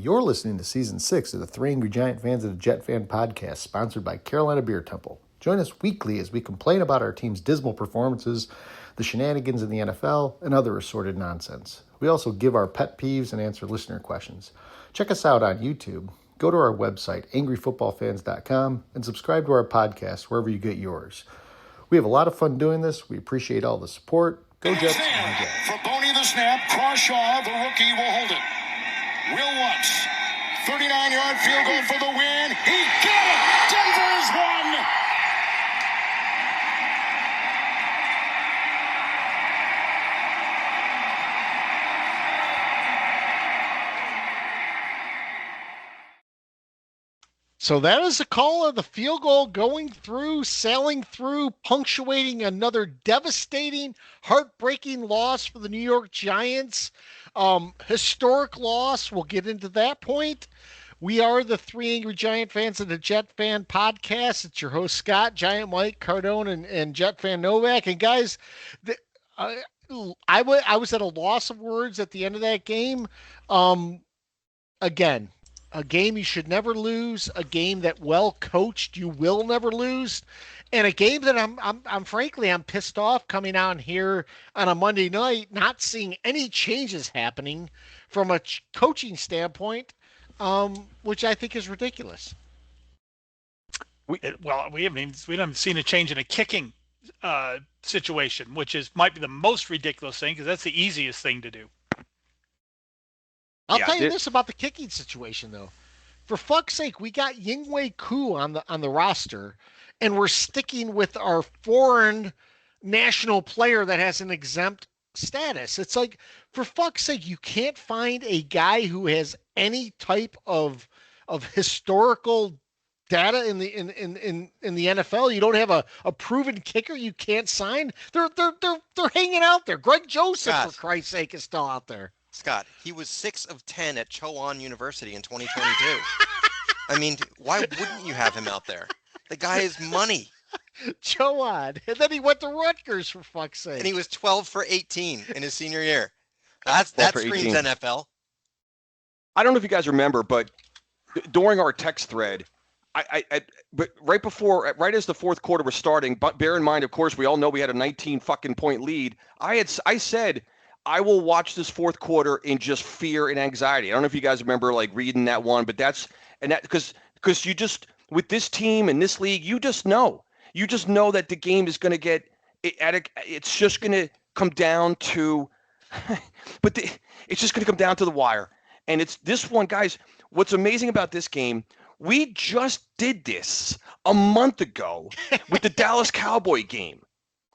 You're listening to Season 6 of the Three Angry Giant Fans of the Jet Fan podcast, sponsored by Carolina Beer Temple. Join us weekly as we complain about our team's dismal performances, the shenanigans in the NFL, and other assorted nonsense. We also give our pet peeves and answer listener questions. Check us out on YouTube. Go to our website, angryfootballfans.com, and subscribe to our podcast wherever you get yours. We have a lot of fun doing this. We appreciate all the support. Go Jets. For Boney the snap, Crawshaw, the rookie, will hold it. Will once. 39-yard field goal for the win. He got it! Denver's won! So that is the call of the field goal going through, sailing through, punctuating another devastating, heartbreaking loss for the New York Giants. Historic loss. We'll get into that point. We are the Three Angry Giant Fans of the Jet Fan podcast. It's your host, Scott, Giant Mike, Cardone, and Jet Fan Novak. And guys, I was at a loss of words at the end of that game. Again, a game you should never lose, a game that well coached you will never lose, and a game that I'm frankly pissed off coming out here on a Monday night, not seeing any changes happening from a coaching standpoint, which I think is ridiculous. We haven't seen a change in a kicking situation, which might be the most ridiculous thing because that's the easiest thing to do. I'll tell you this about the kicking situation, though. For fuck's sake, we got Yingwei Ku on the roster, and we're sticking with our foreign national player that has an exempt status. It's like, for fuck's sake, you can't find a guy who has any type of historical data in the NFL. You don't have a proven kicker you can't sign. They're hanging out there. Greg Joseph, for Christ's sake, is still out there. Scott, he was 6 of 10 at Chowan University in 2022. I mean, why wouldn't you have him out there? The guy is money. Chowan. And then he went to Rutgers, for fuck's sake. And he was 12 for 18 in his senior year. That screams NFL. I don't know if you guys remember, but during our text thread, but right as the fourth quarter was starting, but bear in mind, of course, we all know we had a 19 fucking point lead. I said, I will watch this fourth quarter in just fear and anxiety. I don't know if you guys remember like reading that one, but because you just, with this team and this league, you just know that the game is going to get it's just going to come down to, it's just going to come down to the wire. And it's this one, guys. What's amazing about this game, we just did this a month ago with the Dallas Cowboy game.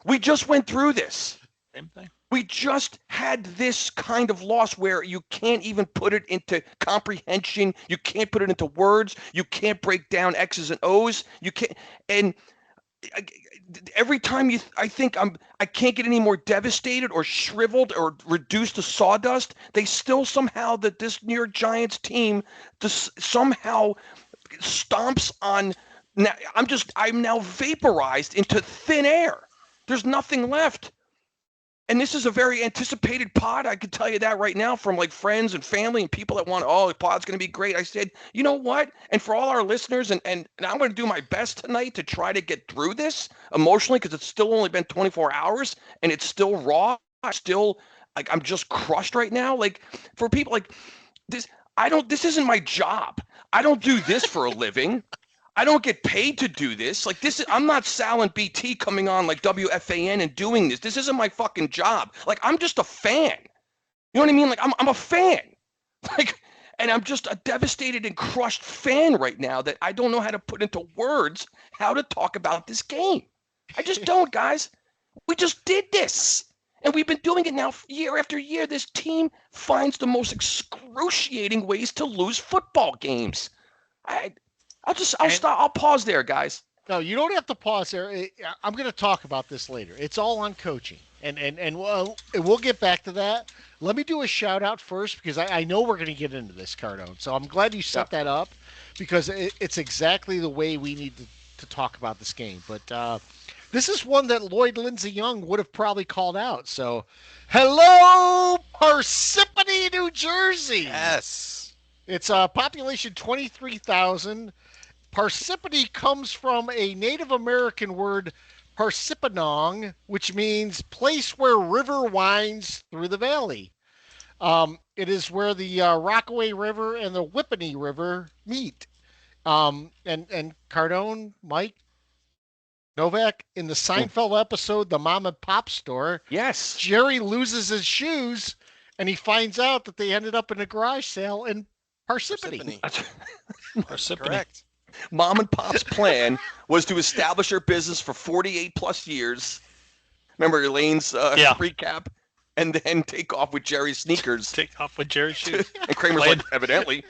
We just went through this. Same thing. We just had this kind of loss where you can't even put it into comprehension. You can't put it into words. You can't break down X's and O's. You can't. And every time I think I can't get any more devastated or shriveled or reduced to sawdust, they still somehow this New York Giants team just somehow stomps on. Now I'm now vaporized into thin air. There's nothing left. And this is a very anticipated pod. I can tell you that right now from like friends and family and people that want, the pod's going to be great. I said, you know what? And for all our listeners, and I'm going to do my best tonight to try to get through this emotionally because it's still only been 24 hours and it's still raw. I'm just crushed right now. Like for people like this, this isn't my job. I don't do this for a living. I don't get paid to do this. Like I'm not Sal and BT coming on like WFAN and doing this. This isn't my fucking job. Like I'm just a fan. You know what I mean? Like I'm a fan. Like, and I'm just a devastated and crushed fan right now that I don't know how to put into words how to talk about this game. I just don't, guys. We just did this. And we've been doing it now year after year. This team finds the most excruciating ways to lose football games. I'll pause there, guys. No, you don't have to pause there. I'm going to talk about this later. It's all on coaching, and we'll get back to that. Let me do a shout out first because I know we're going to get into this, Cardone. So I'm glad you set that up because it's exactly the way we need to talk about this game. But this is one that Lloyd Lindsey Young would have probably called out. So, hello, Parsippany, New Jersey. Yes. It's population 23,000. Parsippany comes from a Native American word, Parsippanyong, which means place where river winds through the valley. It is where the Rockaway River and the Whippany River meet. And Cardone, Mike, Novak, in the Seinfeld episode, The Mom and Pop Store, yes, Jerry loses his shoes and he finds out that they ended up in a garage sale in Parsippany. Parsippany. Correct. Mom and Pop's plan was to establish their business for 48 plus years. Remember Elaine's recap? And then take off with Jerry's sneakers. Take off with Jerry's shoes. And Kramer's like, evidently.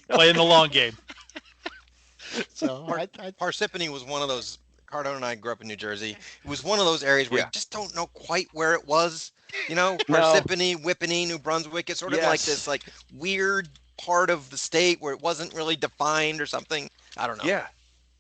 Playing the long game. So Parsippany was one of those. Cardone and I grew up in New Jersey. It was one of those areas where you just don't know quite where it was. You know, Parsippany, Whippany, New Brunswick. It's sort of like this like weird part of the state where it wasn't really defined or something. I don't know. Yeah.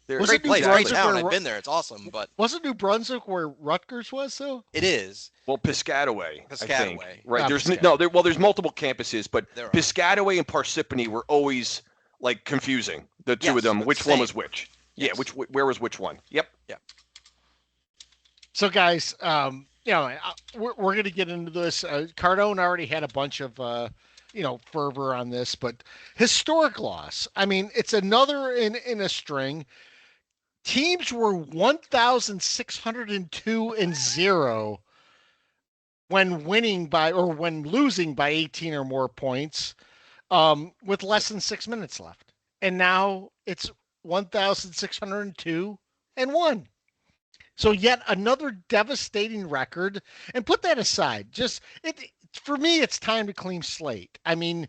It's a great place, great town. I've been there. It's awesome. But wasn't New Brunswick where Rutgers was, though? It is. Well, Piscataway. I think. Right. There's there's multiple campuses, but Piscataway and Parsippany were always like confusing. The two of them. Which one was which? Yes. Yeah. Where was which one? Yep. Yeah. So, guys, we're going to get into this. Cardone already had a bunch of fervor on this, but historic loss. I mean, it's another in a string. Teams were 1,602-0 when losing by 18 or more points, with less than 6 minutes left. And now it's 1,602-1. So yet another devastating record. And put that aside. For me, it's time to clean slate. I mean,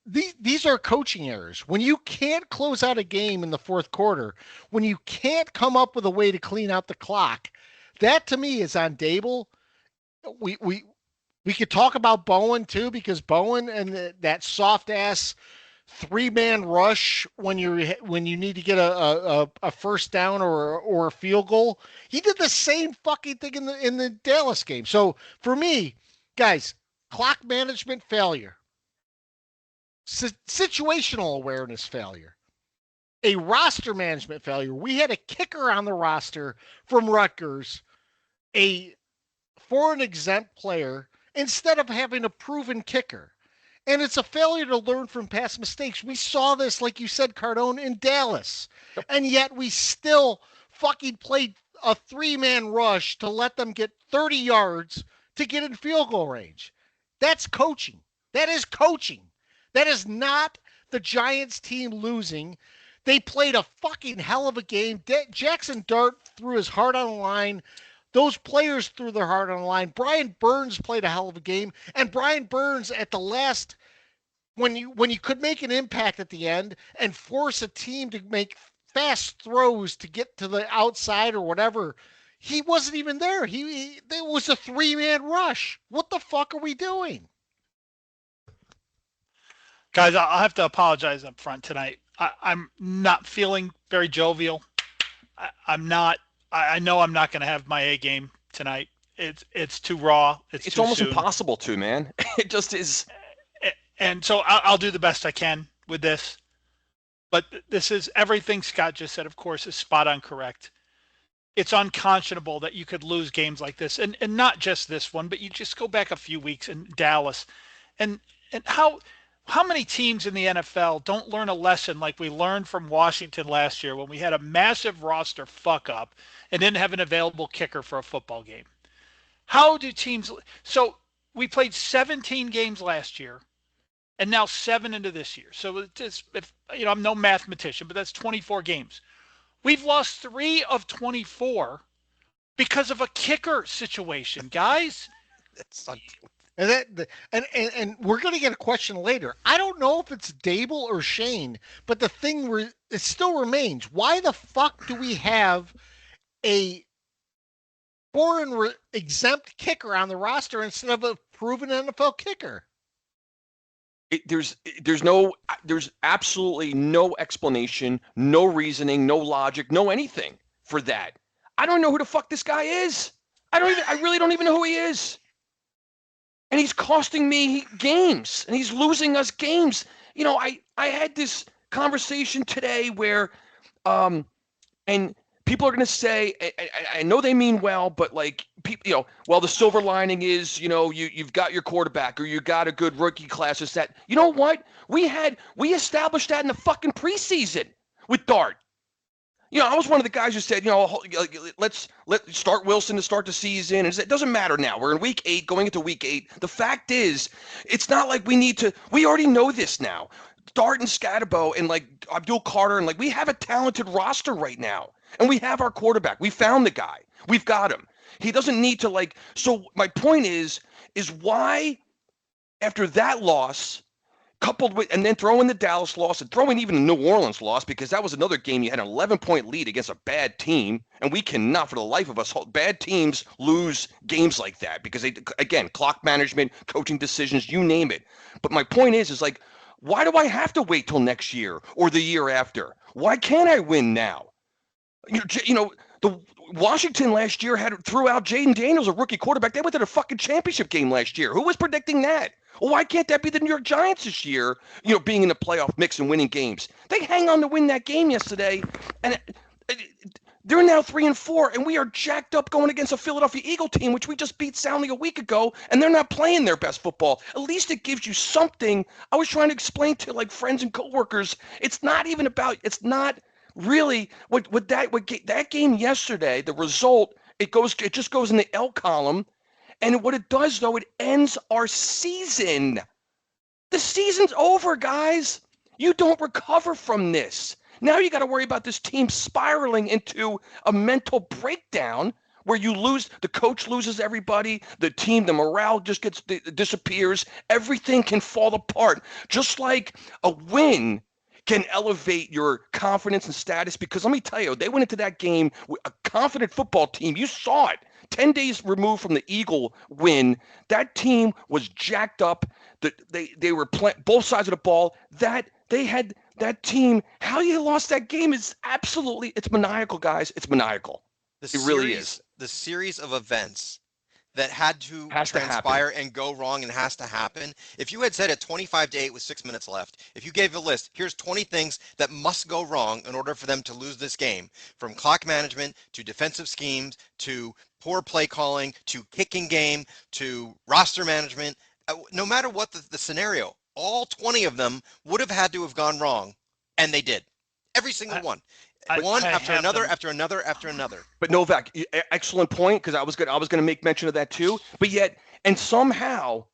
these are coaching errors. When you can't close out a game in the fourth quarter, when you can't come up with a way to clean out the clock, that to me is on Dable. We could talk about Bowen too, because Bowen and that soft ass 3-man rush when you need to get a first down or a field goal. He did the same fucking thing in the Dallas game. So for me, guys, clock management failure, situational awareness failure, a roster management failure. We had a kicker on the roster from Rutgers, a foreign exempt player, instead of having a proven kicker. And it's a failure to learn from past mistakes. We saw this, like you said, Cardone, in Dallas. And yet we still fucking played a 3-man rush to let them get 30 yards to get in field goal range. That's coaching. That is coaching. That is not the Giants team losing. They played a fucking hell of a game. Jackson Dart threw his heart on the line. Those players threw their heart on the line. Brian Burns played a hell of a game. And Brian Burns at the last, when you could make an impact at the end and force a team to make fast throws to get to the outside or whatever, he wasn't even there. It was a 3-man rush. What the fuck are we doing? Guys, I'll have to apologize up front tonight. I'm not feeling very jovial. I'm not. I know I'm not going to have my A game tonight. It's too raw. It's too almost soon. Impossible to, man. It just is. And so I'll do the best I can with this. But this is everything Scott just said, of course, is spot on correct. It's unconscionable that you could lose games like this. And not just this one, but you just go back a few weeks in Dallas. And how many teams in the NFL don't learn a lesson like we learned from Washington last year when we had a massive roster fuck up and didn't have an available kicker for a football game? How do teams – so we played 17 games last year and now 7 into this year. So I'm no mathematician, but that's 24 games. We've lost 3 of 24 because of a kicker situation, guys. That's not true. And we're going to get a question later. I don't know if it's Dable or Shane, but the thing it still remains. Why the fuck do we have a foreign exempt kicker on the roster instead of a proven NFL kicker? There's absolutely no explanation, no reasoning, no logic, no anything for that. I don't know who the fuck this guy is. I really don't even know who he is. And he's costing me games, and he's losing us games. I had this conversation today where, and people are going to say, I know they mean well, but like, well, the silver lining is, you've got your quarterback or you got a good rookie class. Is that, you know what? We established that in the fucking preseason with Dart. I was one of the guys who said, let's start Wilson to start the season. And it doesn't matter now. We're in week 8, going into week 8. The fact is, it's not like we already know this now. Dart and Scatterbo and like Abdul Carter and like we have a talented roster right now. And we have our quarterback. We found the guy. We've got him. He doesn't need to so my point is why after that loss, coupled with, and then throw in the Dallas loss and throw in even the New Orleans loss, because that was another game you had an 11-point lead against a bad team, and we cannot for the life of us, bad teams lose games like that because they, again, clock management, coaching decisions, you name it. But my point is like, why do I have to wait till next year or the year after? Why can't I win now? The Washington last year threw out Jaden Daniels, a rookie quarterback. They went to the fucking championship game last year. Who was predicting that? Well, why can't that be the New York Giants this year, being in the playoff mix and winning games? They hang on to win that game yesterday, and they're now 3-4, and we are jacked up going against a Philadelphia Eagle team, which we just beat soundly a week ago, and they're not playing their best football. At least it gives you something. I was trying to explain to friends and coworkers, it's not really that game yesterday, the result, it just goes in the L column. And what it does, though, it ends our season. The season's over, guys. You don't recover from this. Now you got to worry about this team spiraling into a mental breakdown where the coach loses everybody, the team, the morale just disappears. Everything can fall apart. Just like a win can elevate your confidence and status, because let me tell you, they went into that game with a confident football team. You saw it. 10 days removed from the Eagle win, that team was jacked up. They were playing both sides of the ball. That team, how you lost that game is absolutely, it's maniacal, guys. It's maniacal. It really is. The series of events that had to transpire and go wrong and has to happen. If you had said at 25-8 with 6 minutes left, if you gave a list, here's 20 things that must go wrong in order for them to lose this game, from clock management to defensive schemes to poor play calling to kicking game to roster management, no matter what the scenario, all 20 of them would have had to have gone wrong, and they did. Every single one. One after another. But Novak, excellent point, because I was going to make mention of that too. But yet, and somehow,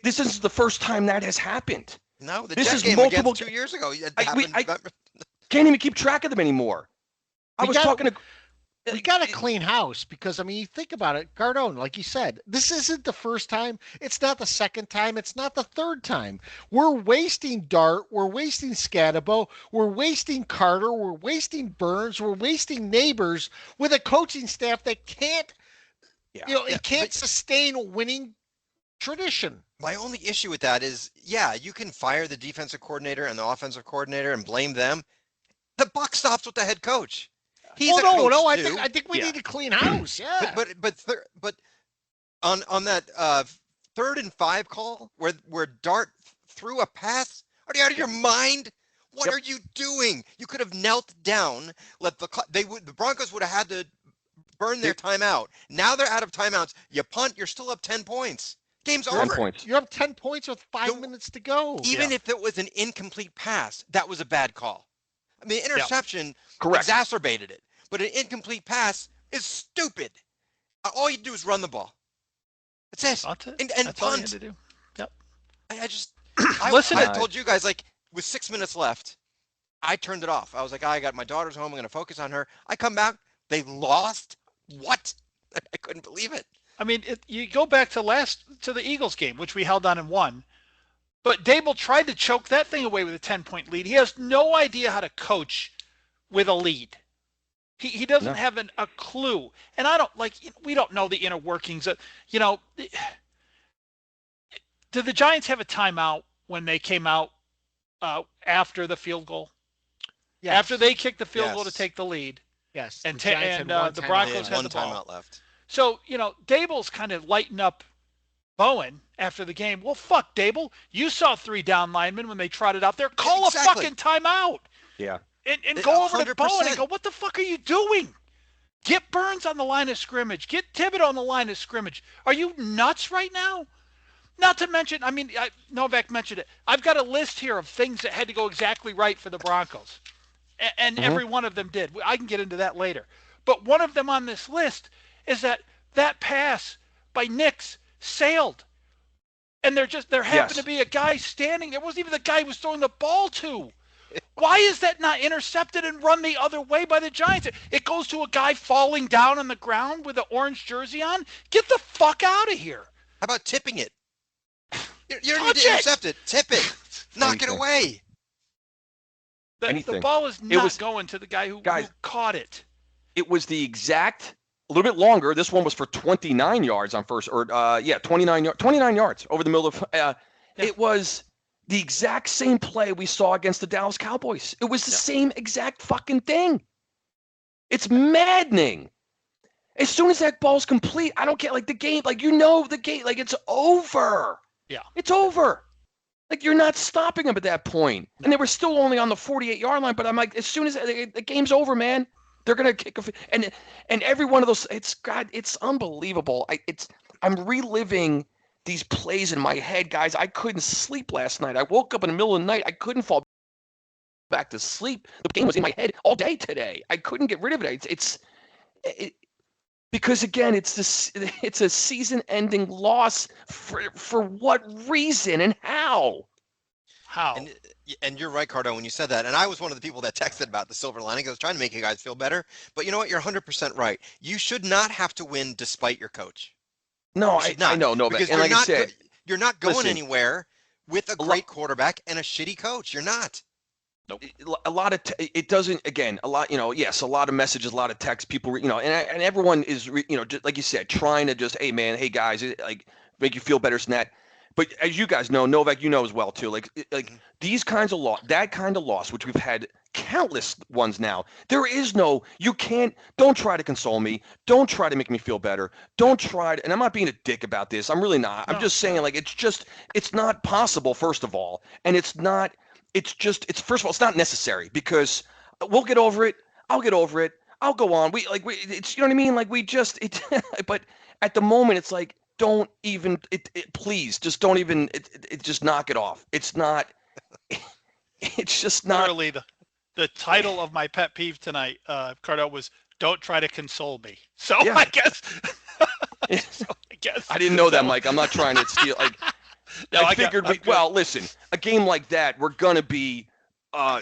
this is the first time that has happened. No, this is game against 2 years ago. I can't even keep track of them anymore. We got a clean house because, you think about it, Cardone, like you said, this isn't the first time. It's not the second time. It's not the third time. We're wasting Dart. We're wasting Scatterbo. We're wasting Carter. We're wasting Burns. We're wasting Neighbors with a coaching staff that can't, sustain a winning tradition. My only issue with that is, you can fire the defensive coordinator and the offensive coordinator and blame them. The buck stops with the head coach. He's a coach too. I think we need a clean house. Yeah. But on that 3rd and 5 call where Dart threw a pass, are you out of your mind? What are you doing? You could have knelt down. The Broncos would have had to burn their timeout. Now they're out of timeouts. You punt. You're still up 10 points. Game's over. Points. You're up 10 points with 5 minutes to go. Even if it was an incomplete pass, that was a bad call. Interception exacerbated it, but an incomplete pass is stupid. All you do is run the ball. That's it. And That's punt. all you had to do. Yep. I told you guys, with 6 minutes left, I turned it off. I was like, I got my daughter's home. I'm going to focus on her. I come back. They lost. What? I couldn't believe it. You go back to the Eagles game, which we held on and won. But Dable tried to choke that thing away with a 10-point lead. He has no idea how to coach with a lead. He doesn't have a clue. And we don't know the inner workings of, did the Giants have a timeout when they came out after the field goal? Yes. After they kicked the field goal to take the lead. Yes. And the Broncos had one the ball. timeout left. So, Dable's kind of lighting up Bowen after the game, well, fuck, Dable. You saw 3 down linemen when they trotted out there. Call a fucking timeout. Yeah. And go over 100%. to Bowen and go, what the fuck are you doing? Get Burns on the line of scrimmage. Get Thibodeau on the line of scrimmage. Are you nuts right now? Not to mention, Novak mentioned it. I've got a list here of things that had to go exactly right for the Broncos. And every one of them did. I can get into that later. But one of them on this list is that pass by Nix sailed. And there happened to be a guy standing. There wasn't even the guy he was throwing the ball to. Why is that not intercepted and run the other way by the Giants? It goes to a guy falling down on the ground with an orange jersey on. Get the fuck out of here. How about tipping it? You don't need to intercept it. Tip it. Knock it away. The ball is not going to the guy who caught it. It was the exact, a little bit longer. This one was for 29 yards on first, 29 yards over the middle of. It was the exact same play we saw against the Dallas Cowboys. It was the same exact fucking thing. It's maddening. As soon as that ball's complete, I don't care. Like the game, the game, it's over. Yeah. It's over. Like you're not stopping them at that point. And they were still only on the 48-yard line, but I'm like, as soon as the game's over, man, they're going to kick and every one of those, it's unbelievable. I'm reliving these plays in my head, guys. I couldn't sleep last night. I woke up in the middle of the night. I couldn't fall back to sleep. The game was in my head all day today. I couldn't get rid of it. Because again, it's a season-ending loss for what reason and how? How? And you're right, Cardone, when you said that. And I was one of the people that texted about the silver lining. I was trying to make you guys feel better. But you know what? You're 100% right. You should not have to win despite your coach. No, I know, because and like I said, you're not going anywhere with a great quarterback and a shitty coach. You're not. Nope. A lot of it doesn't. Again, a lot. Yes, a lot of messages, a lot of texts. People, and everyone is, just like you said, trying to just, hey man, hey guys, make you feel better than that. But as you guys know, Novak, as well too. Like these kinds of that kind of loss, which we've had countless ones now. There is no. You can't. Don't try to console me. Don't try to make me feel better. Don't try to. And I'm not being a dick about this. I'm really not. I'm just saying, it's not possible. First of all, and it's not. First of all, it's not necessary because we'll get over it. I'll get over it. I'll go on. It's, you know what I mean? But at the moment, it's like, don't even, please, just don't even, just knock it off. It's not, it's just not. Literally, the title of my pet peeve tonight, Cardone, was "Don't try to console me." So yeah. I guess. I didn't know that, Mike. I'm not trying to steal. I figured listen, a game like that, we're going to be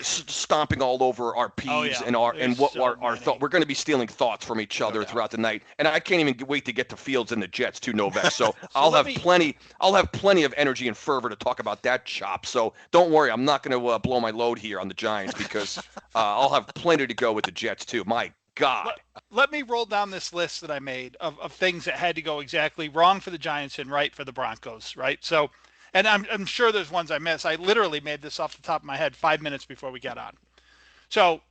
stomping all over our peeves and our thought. We're going to be stealing thoughts from each other throughout the night. And I can't even wait to get to Fields and the Jets too, Novak. So, I'll have plenty of energy and fervor to talk about that chop. So don't worry, I'm not going to blow my load here on the Giants because I'll have plenty to go with the Jets too. My God. Let me roll down this list that I made of things that had to go exactly wrong for the Giants and right for the Broncos, right? So, and I'm sure there's ones I missed. I literally made this off the top of my head 5 minutes before we got on. So,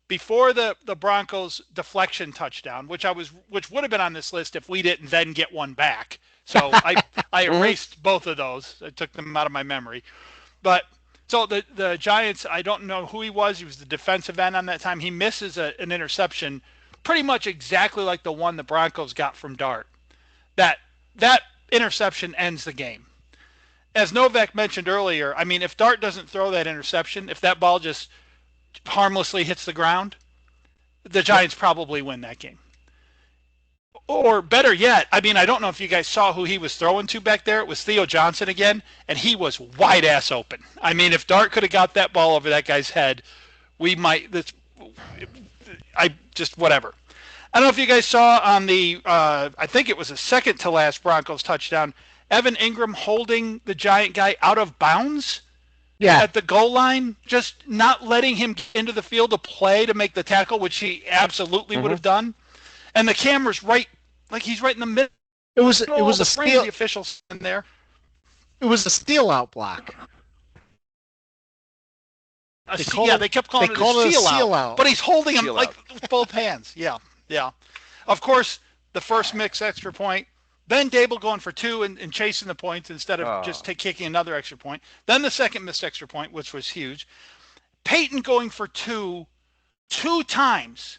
before the Broncos deflection touchdown, which would have been on this list if we didn't then get one back. So I erased both of those. I took them out of my memory. But so the Giants, I don't know who he was. He was the defensive end on that time. He misses an interception pretty much exactly like the one the Broncos got from Dart. That interception ends the game. As Novak mentioned earlier, I mean, if Dart doesn't throw that interception, if that ball just harmlessly hits the ground, the Giants probably win that game. Or better yet, I mean, I don't know if you guys saw who he was throwing to back there. It was Theo Johnson again, and he was wide ass open. I mean, if Dart could have got that ball over that guy's head, we might. Whatever. I don't know if you guys saw on the, I think it was the second to last Broncos touchdown, Evan Ingram holding the Giant guy out of bounds at the goal line, just not letting him get into the field to play to make the tackle, which he absolutely would have done. And the camera's he's right in the middle. It was a steal. The officials in there. It was a steal out block. They kept calling it a steal out. But he's holding him with both hands. Yeah. Of course, the first mixed extra point, Then Dable going for 2 and chasing the points instead of just kicking another extra point. Then the second missed extra point, which was huge. Peyton going for 2 times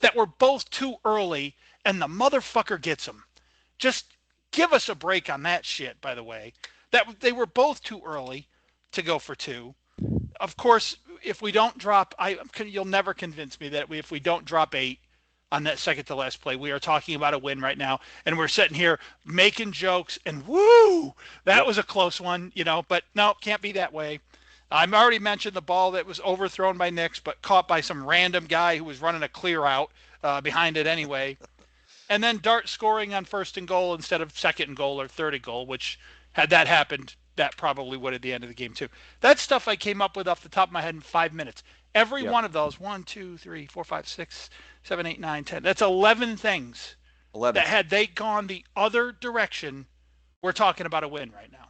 that were both too early, and the motherfucker gets them. Just give us a break on that shit, by the way. That they were both too early to go for 2. Of course, if we don't drop, you'll never convince me that if we don't drop 8 on that second to last play, we are talking about a win right now, and we're sitting here making jokes and woo, that was a close one, but no, can't be that way. I've already mentioned the ball that was overthrown by Nix, but caught by some random guy who was running a clear out behind it anyway. And then Dart scoring on 1st and goal instead of 2nd and goal or 3rd and goal, which had that happened, that probably would at the end of the game too. That's stuff I came up with off the top of my head in 5 minutes. Every one of those, 1, 2, 3, 4, 5, 6, 7, 8, 9, 10. That's 11 things. 11. That had they gone the other direction, we're talking about a win right now.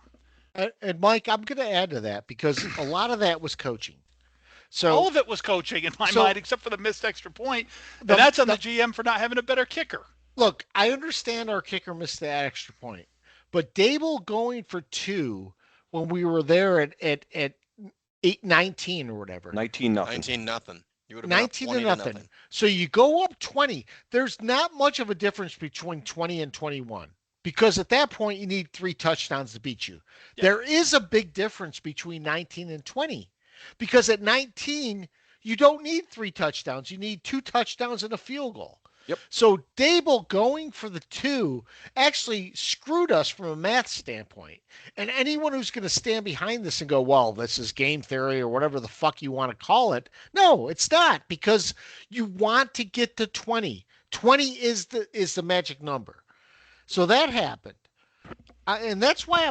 And Mike, I'm going to add to that because a lot of that was coaching. So all of it was coaching in my mind, except for the missed extra point. And that's on the GM for not having a better kicker. Look, I understand our kicker missed that extra point, but Dable going for 2 when we were there at 19 or whatever. 19-0. 19-0. You would have 19-0. So you go up 20. There's not much of a difference between 20 and 21 because at that point you need 3 touchdowns to beat you. Yeah. There is a big difference between 19 and 20 because at 19 you don't need 3 touchdowns. You need 2 touchdowns and a field goal. Yep. So Dable going for the 2 actually screwed us from a math standpoint. And anyone who's going to stand behind this and go, well, this is game theory or whatever the fuck you want to call it. No, it's not, because you want to get to 20. 20 is the magic number. So that happened. And that's why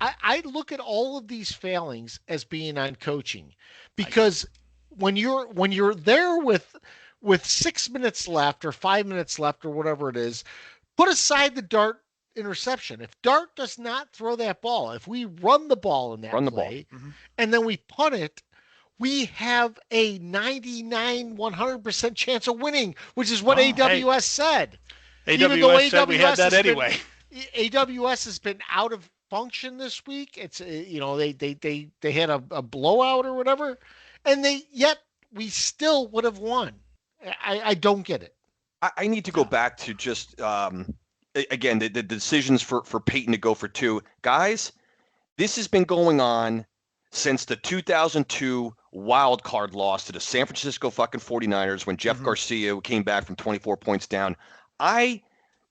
I look at all of these failings as being on coaching, because when you're there with 6 minutes left or 5 minutes left or whatever it is, put aside the Dart interception. If Dart does not throw that ball, if we run the ball in that play, and then we punt it, we have a 100% chance of winning, which is what AWS said. AWS said we had that anyway. AWS has been out of function this week. It's they had a blowout or whatever, and yet we still would have won. I don't get it. I need to go back to just again the decisions for Peyton to go for 2. Guys, this has been going on since the 2002 wild card loss to the San Francisco fucking 49ers when Jeff Garcia came back from 24 points down. I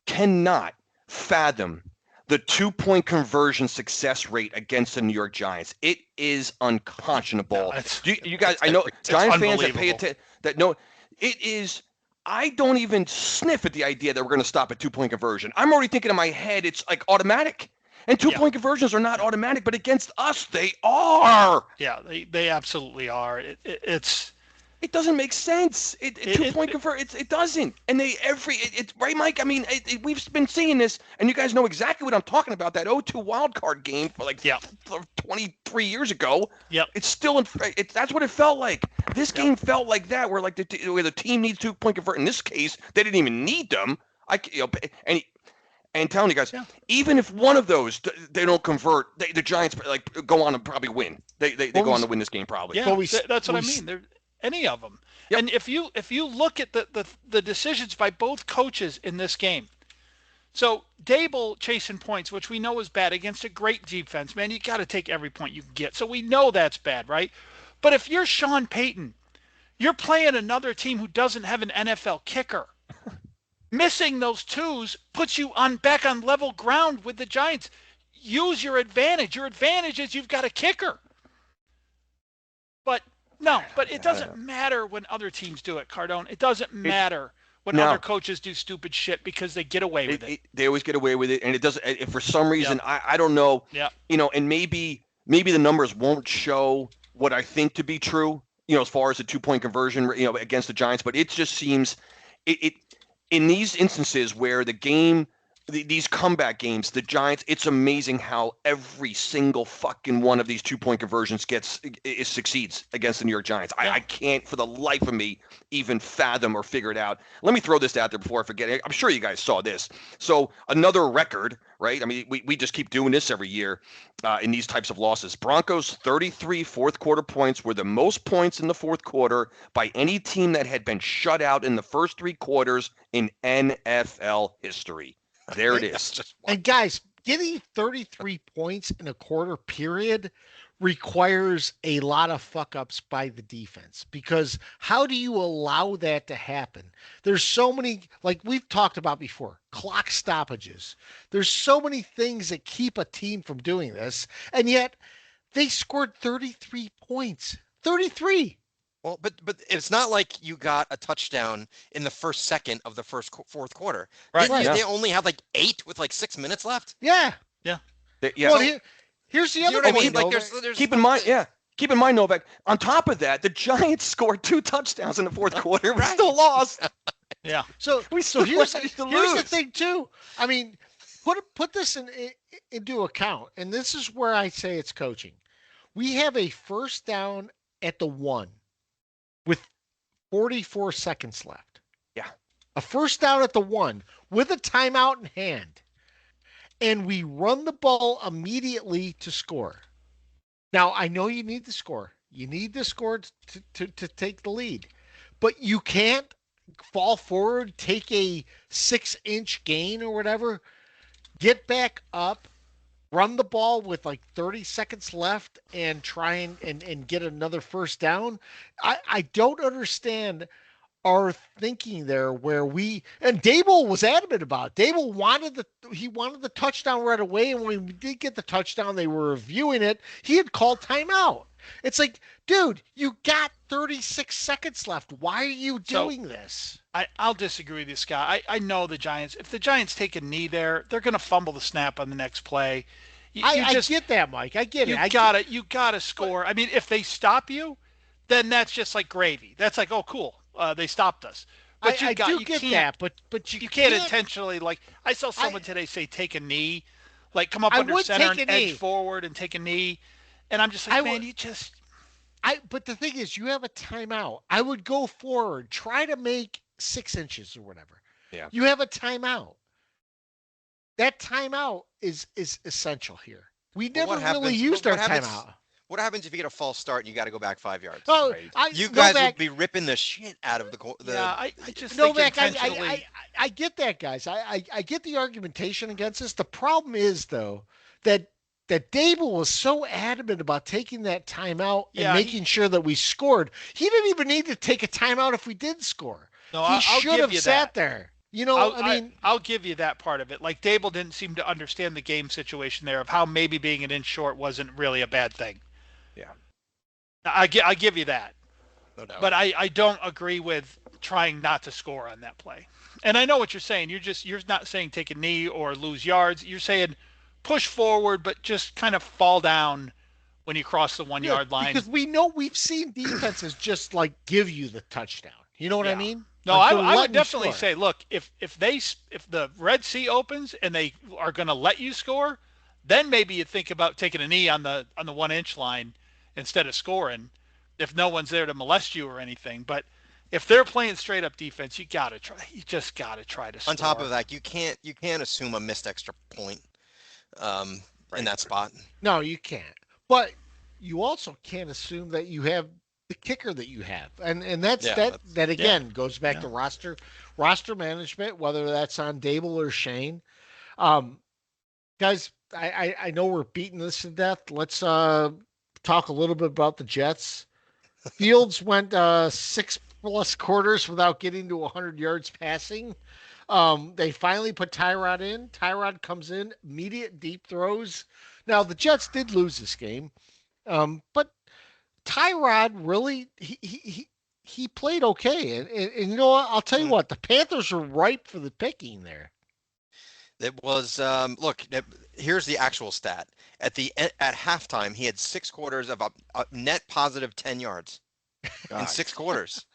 cannot fathom the 2-point conversion success rate against the New York Giants. It is unconscionable. You guys, I know Giant fans that pay attention that know it is. I don't even sniff at the idea that we're going to stop at 2-point conversion. I'm already thinking in my head it's like automatic. And 2-point conversions are not automatic, but against us they are. Yeah, they absolutely are. It doesn't make sense. 2-point convert. It doesn't. And it's right, Mike. I mean, we've been seeing this, and you guys know exactly what I'm talking about. That 0-2 wild card game for 23 years ago. Yep. It's still that's what it felt like. This game felt like that, where where the team needs 2-point convert. In this case, they didn't even need them. And telling you guys, even if one of those they don't convert, the Giants go on to probably win. They go on to win this game probably. Yeah, that's what I mean. Any of them. Yep. And if you look at the decisions by both coaches in this game, so Dable chasing points, which we know is bad against a great defense, man, you got to take every point you can get. So we know that's bad, right? But if you're Sean Payton, you're playing another team who doesn't have an NFL kicker. Missing those 2s puts you back on level ground with the Giants. Use your advantage. Your advantage is you've got a kicker. But it doesn't matter when other teams do it, Cardone. It doesn't matter when other coaches do stupid shit because they get away with it. They always get away with it, and it doesn't. If for some reason, I don't know. Yeah. And maybe the numbers won't show what I think to be true. As far as the 2-point conversion, against the Giants, but it just seems it in these instances where the game these comeback games, the Giants, it's amazing how every single fucking one of these 2-point conversions succeeds against the New York Giants. I can't for the life of me even fathom or figure it out. Let me throw this out there before I forget. I'm sure you guys saw this. So another record, right? I mean, we just keep doing this every year in these types of losses. Broncos 33 fourth quarter points were the most points in the fourth quarter by any team that had been shut out in the first 3 quarters in NFL history. There it is. And guys, getting 33 points in a quarter period requires a lot of fuck ups by the defense, because how do you allow that to happen? There's so many, like we've talked about before, clock stoppages. There's so many things that keep a team from doing this, and yet they scored 33 points. 33. Well, but it's not like you got a touchdown in the first second of the fourth quarter. Right. They only had like 8 with like 6 minutes left. Yeah. Yeah. Well, here's the other thing. Like, there's keep in mind, Novak, on top of that, the Giants scored 2 touchdowns in the fourth quarter. We still lost. Yeah. So here's the thing too. I mean, put this into account, and this is where I say it's coaching. We have a first down at the 1 with 44 seconds left. Yeah. A first down at the 1 with a timeout in hand. And we run the ball immediately to score. Now, I know you need to score. You need to score to take the lead. But you can't fall forward, take a 6-inch gain or whatever, get back up, run the ball with like 30 seconds left and try and get another first down. I don't understand our thinking there, where and Dable was adamant about it. Dable wanted the touchdown right away, and when we did get the touchdown, they were reviewing it. He had called timeout. It's like, dude, you got 36 seconds left. Why are you doing this? I'll disagree with you, Scott. I know the Giants. If the Giants take a knee there, they're going to fumble the snap on the next play. I get that, Mike. I get it. You gotta score. I mean, if they stop you, then that's just like gravy. That's like, oh, cool, they stopped us. But I do get that, but you can't intentionally, like, I saw someone today say take a knee, like come up under center and edge forward and take a knee, and I'm just like, But the thing is, you have a timeout. I would go forward, try to make 6 inches or whatever. Yeah. You have a timeout. That timeout is essential here. We never really used our timeout. What happens if you get a false start and you got to go back 5 yards? Oh, right. You guys would be ripping the shit out of the. Yeah, I just Novak, think intentionally. I get that, guys. I get the argumentation against this. The problem is, though, that Dable was so adamant about taking that timeout and making sure that we scored. He didn't even need to take a timeout if we did score. No, he should have sat there. You know, I'll give you that part of it. Like, Dable didn't seem to understand the game situation there of how maybe being an inch short wasn't really a bad thing. Yeah. I give you that. No doubt. But I don't agree with trying not to score on that play. And I know what you're saying. You're not saying take a knee or lose yards. You're saying push forward, but just kind of fall down when you cross the 1 yard line. Because we've seen defenses just like give you the touchdown. You know what I mean? No, like I would definitely say, look, if the Red Sea opens and they are going to let you score, then maybe you think about taking a knee on the 1 inch line instead of scoring, if no one's there to molest you or anything. But if they're playing straight up defense, you just gotta try to score. On top of that, you can't assume a missed extra point in that spot. No, you can't. But you also can't assume that you have the kicker that you have, and that again goes back to roster management, whether that's on Dable or Shane. Guys, I know we're beating this to death. Let's talk a little bit about the Jets. Fields went 6+ quarters without getting to 100 yards passing. They finally put Tyrod in. Tyrod comes in, immediate deep throws. Now the Jets did lose this game, but Tyrod really he played okay, and you know what? I'll tell you what, the Panthers are ripe for the picking there. It was look. Here's the actual stat. At halftime, he had 6 quarters of a net positive 10 yards in 6 quarters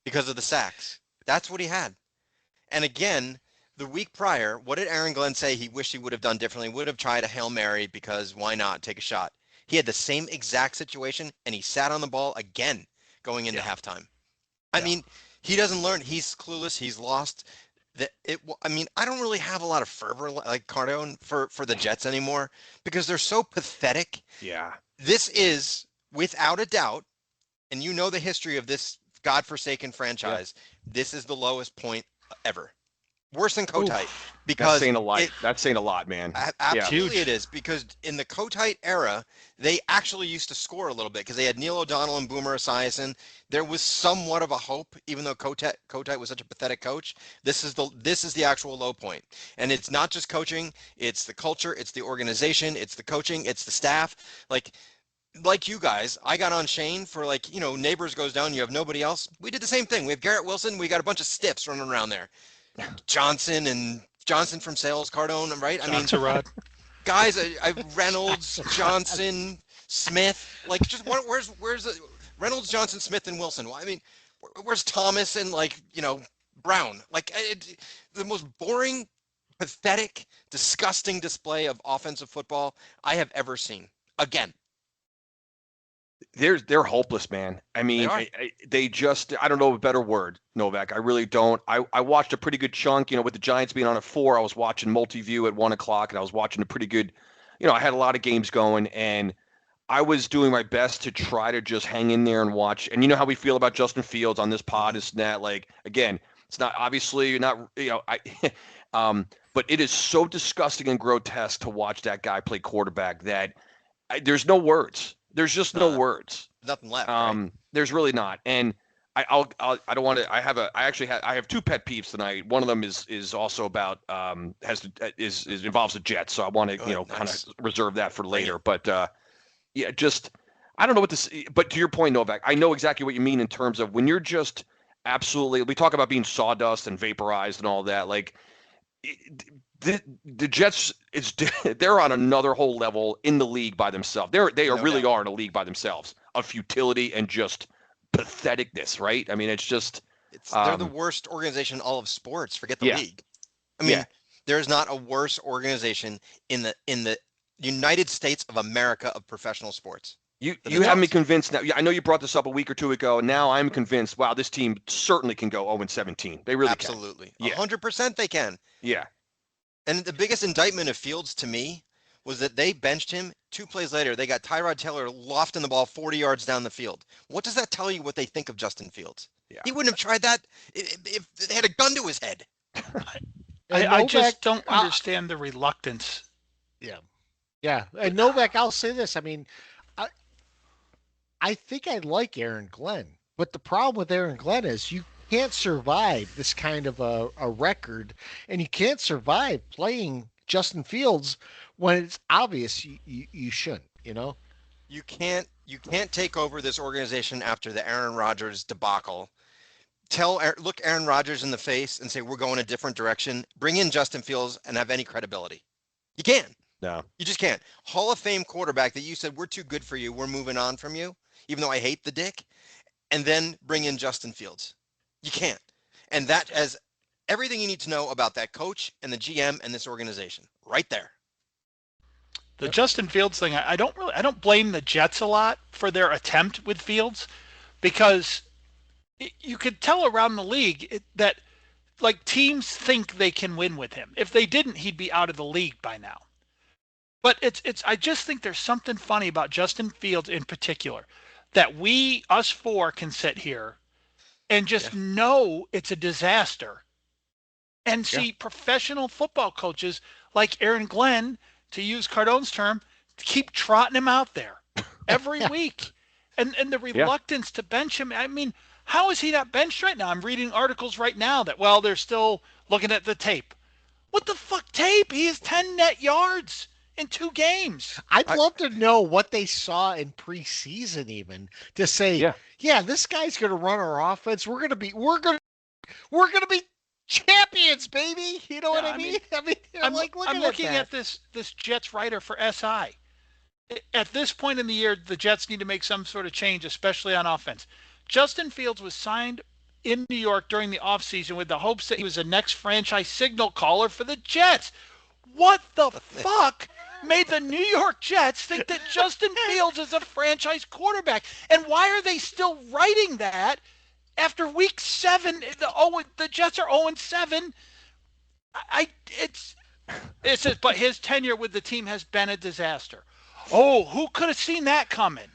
because of the sacks. That's what he had. And again, The week prior, what did Aaron Glenn say he wished he would have done differently? Would have tried a Hail Mary because why not take a shot? He had the same exact situation and he sat on the ball again going into halftime. I mean, he doesn't learn. He's clueless. He's lost. I don't really have a lot of fervor like Cardone for the Jets anymore because they're so pathetic. Yeah. This is without a doubt, and you know the history of this godforsaken franchise. This is the lowest point ever. Worse than Kotite, because that's saying a lot, man. Absolutely, it is, because in the Kotite era, they actually used to score a little bit because they had Neil O'Donnell and Boomer Esiason. There was somewhat of a hope, even though Kotite was such a pathetic coach. This is the actual low point, and it's not just coaching; it's the culture, it's the organization, it's the coaching, it's the staff. Like you guys, I got on Shane for Neighbors goes down, you have nobody else. We did the same thing. We have Garrett Wilson. We got a bunch of stiffs running around there. Johnson from sales, Cardone, right? Guys, Reynolds, Johnson, Smith, where's Reynolds, Johnson, Smith, and Wilson? Well, I mean, where's Thomas and Brown? The most boring, pathetic, disgusting display of offensive football I have ever seen. Again. They're hopeless, man. I mean, they just, I don't know a better word, Novak. I really don't. I watched a pretty good chunk, with the Giants being on at 4, I was watching multi-view at 1:00 and I was watching a pretty good, I had a lot of games going and I was doing my best to try to just hang in there and watch. And you know how we feel about Justin Fields on this pod, is that again, it's not obviously not, but it is so disgusting and grotesque to watch that guy play quarterback that there's no words. There's just no words. Nothing left. Right? There's really not. And I don't want to. I have 2 pet peeves tonight. One of them is also about involves the Jets. So I want to kind of reserve that for later. But just I don't know what this. But to your point, Novak, I know exactly what you mean in terms of when you're just absolutely. We talk about being sawdust and vaporized and all that. The Jets, they're on another whole level in the league by themselves. They really are in a league by themselves of futility and just patheticness, right? I mean, they're the worst organization in all of sports. Forget the league. I mean, there's not a worse organization in the United States of America of professional sports. You have me convinced now. I know you brought this up a week or 2 ago, and now I'm convinced. Wow, this team certainly can go 0-17. They really absolutely can. 100% they can. Yeah. And the biggest indictment of Fields to me was that they benched him. 2 plays later, they got Tyrod Taylor lofting the ball 40 yards down the field. What does that tell you what they think of Justin Fields? Yeah. He wouldn't have tried that if they had a gun to his head. I just don't understand the reluctance. Yeah. Yeah. And Novak, I'll say this. I mean, I think I like Aaron Glenn, but the problem with Aaron Glenn is you can't survive this kind of a record, and you can't survive playing Justin Fields when it's obvious you shouldn't. You can't take over this organization after the Aaron Rodgers debacle. Look Aaron Rodgers in the face and say we're going a different direction. Bring in Justin Fields and have any credibility. You can't. No, you just can't. Hall of Fame quarterback that you said we're too good for you, we're moving on from you, even though I hate the dick, and then bring in Justin Fields. You can't. And that has everything you need to know about that coach and the GM and this organization right there. The Justin Fields thing, I don't blame the Jets a lot for their attempt with Fields, because you could tell around the league that teams think they can win with him. If they didn't, he'd be out of the league by now. But I just think there's something funny about Justin Fields in particular, that us 4 can sit here and just know it's a disaster, and see professional football coaches like Aaron Glenn, to use Cardone's term, keep trotting him out there every week. And the reluctance to bench him. I mean, how is he not benched right now? I'm reading articles right now that, they're still looking at the tape. What the fuck tape? He has 10 net yards in 2 games. I'd love to know what they saw in preseason, even to say, this guy's going to run our offense. We're going to be champions, baby. You know what I mean? I'm looking at this Jets writer for SI. At this point in the year, the Jets need to make some sort of change, especially on offense. Justin Fields was signed in New York during the offseason with the hopes that he was the next franchise signal caller for the Jets. What the fuck made the New York Jets think that Justin Fields is a franchise quarterback? And why are they still writing that after week 7? The Jets are 0-7. It says, but his tenure with the team has been a disaster. Oh, who could have seen that coming?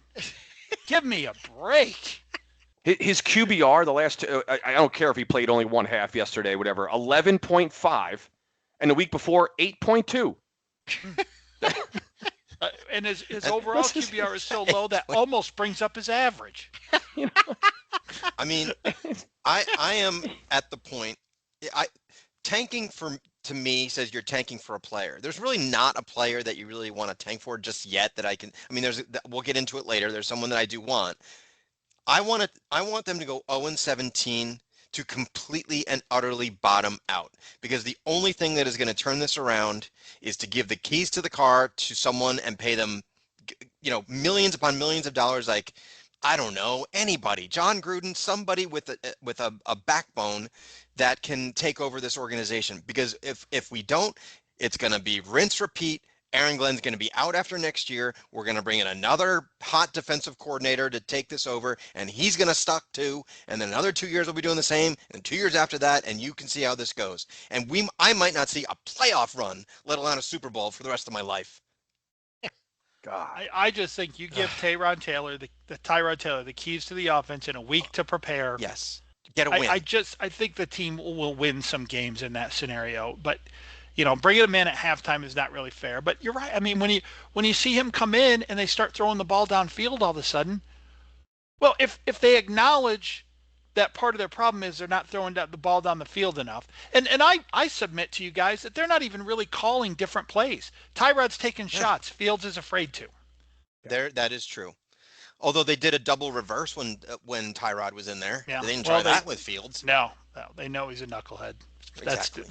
Give me a break. His QBR, the last, I don't care if he played only one half yesterday, whatever, 11.5, and the week before, 8.2. And his overall QBR is so low that almost brings up his average. I mean, I am at the point, tanking to me says you're tanking for a player. There's really not a player that you really want to tank for just yet that I can. I mean, we'll get into it later. There's someone that I do want. I want them to go 0-17 to completely and utterly bottom out, because the only thing that is going to turn this around is to give the keys to the car to someone and pay them, millions upon millions of dollars. Like, I don't know, anybody, John Gruden, somebody with a backbone that can take over this organization. Because if we don't, it's going to be rinse, repeat. Aaron Glenn's going to be out after next year. We're going to bring in another hot defensive coordinator to take this over, and he's going to suck too. And then another 2 years we'll be doing the same, and 2 years after that, and you can see how this goes. And I might not see a playoff run, let alone a Super Bowl, for the rest of my life. God, I just think you give Tyrod Taylor the keys to the offense in a week to prepare. Yes, get a win. I think the team will win some games in that scenario, but bringing him in at halftime is not really fair. But you're right. I mean, when you see him come in and they start throwing the ball downfield all of a sudden, well, if they acknowledge that part of their problem is they're not throwing the ball down the field enough, and I submit to you guys that they're not even really calling different plays. Tyrod's taking shots. Fields is afraid to. That is true. Although they did a double reverse when Tyrod was in there. Yeah. They didn't try that with Fields. No, they know he's a knucklehead. Exactly.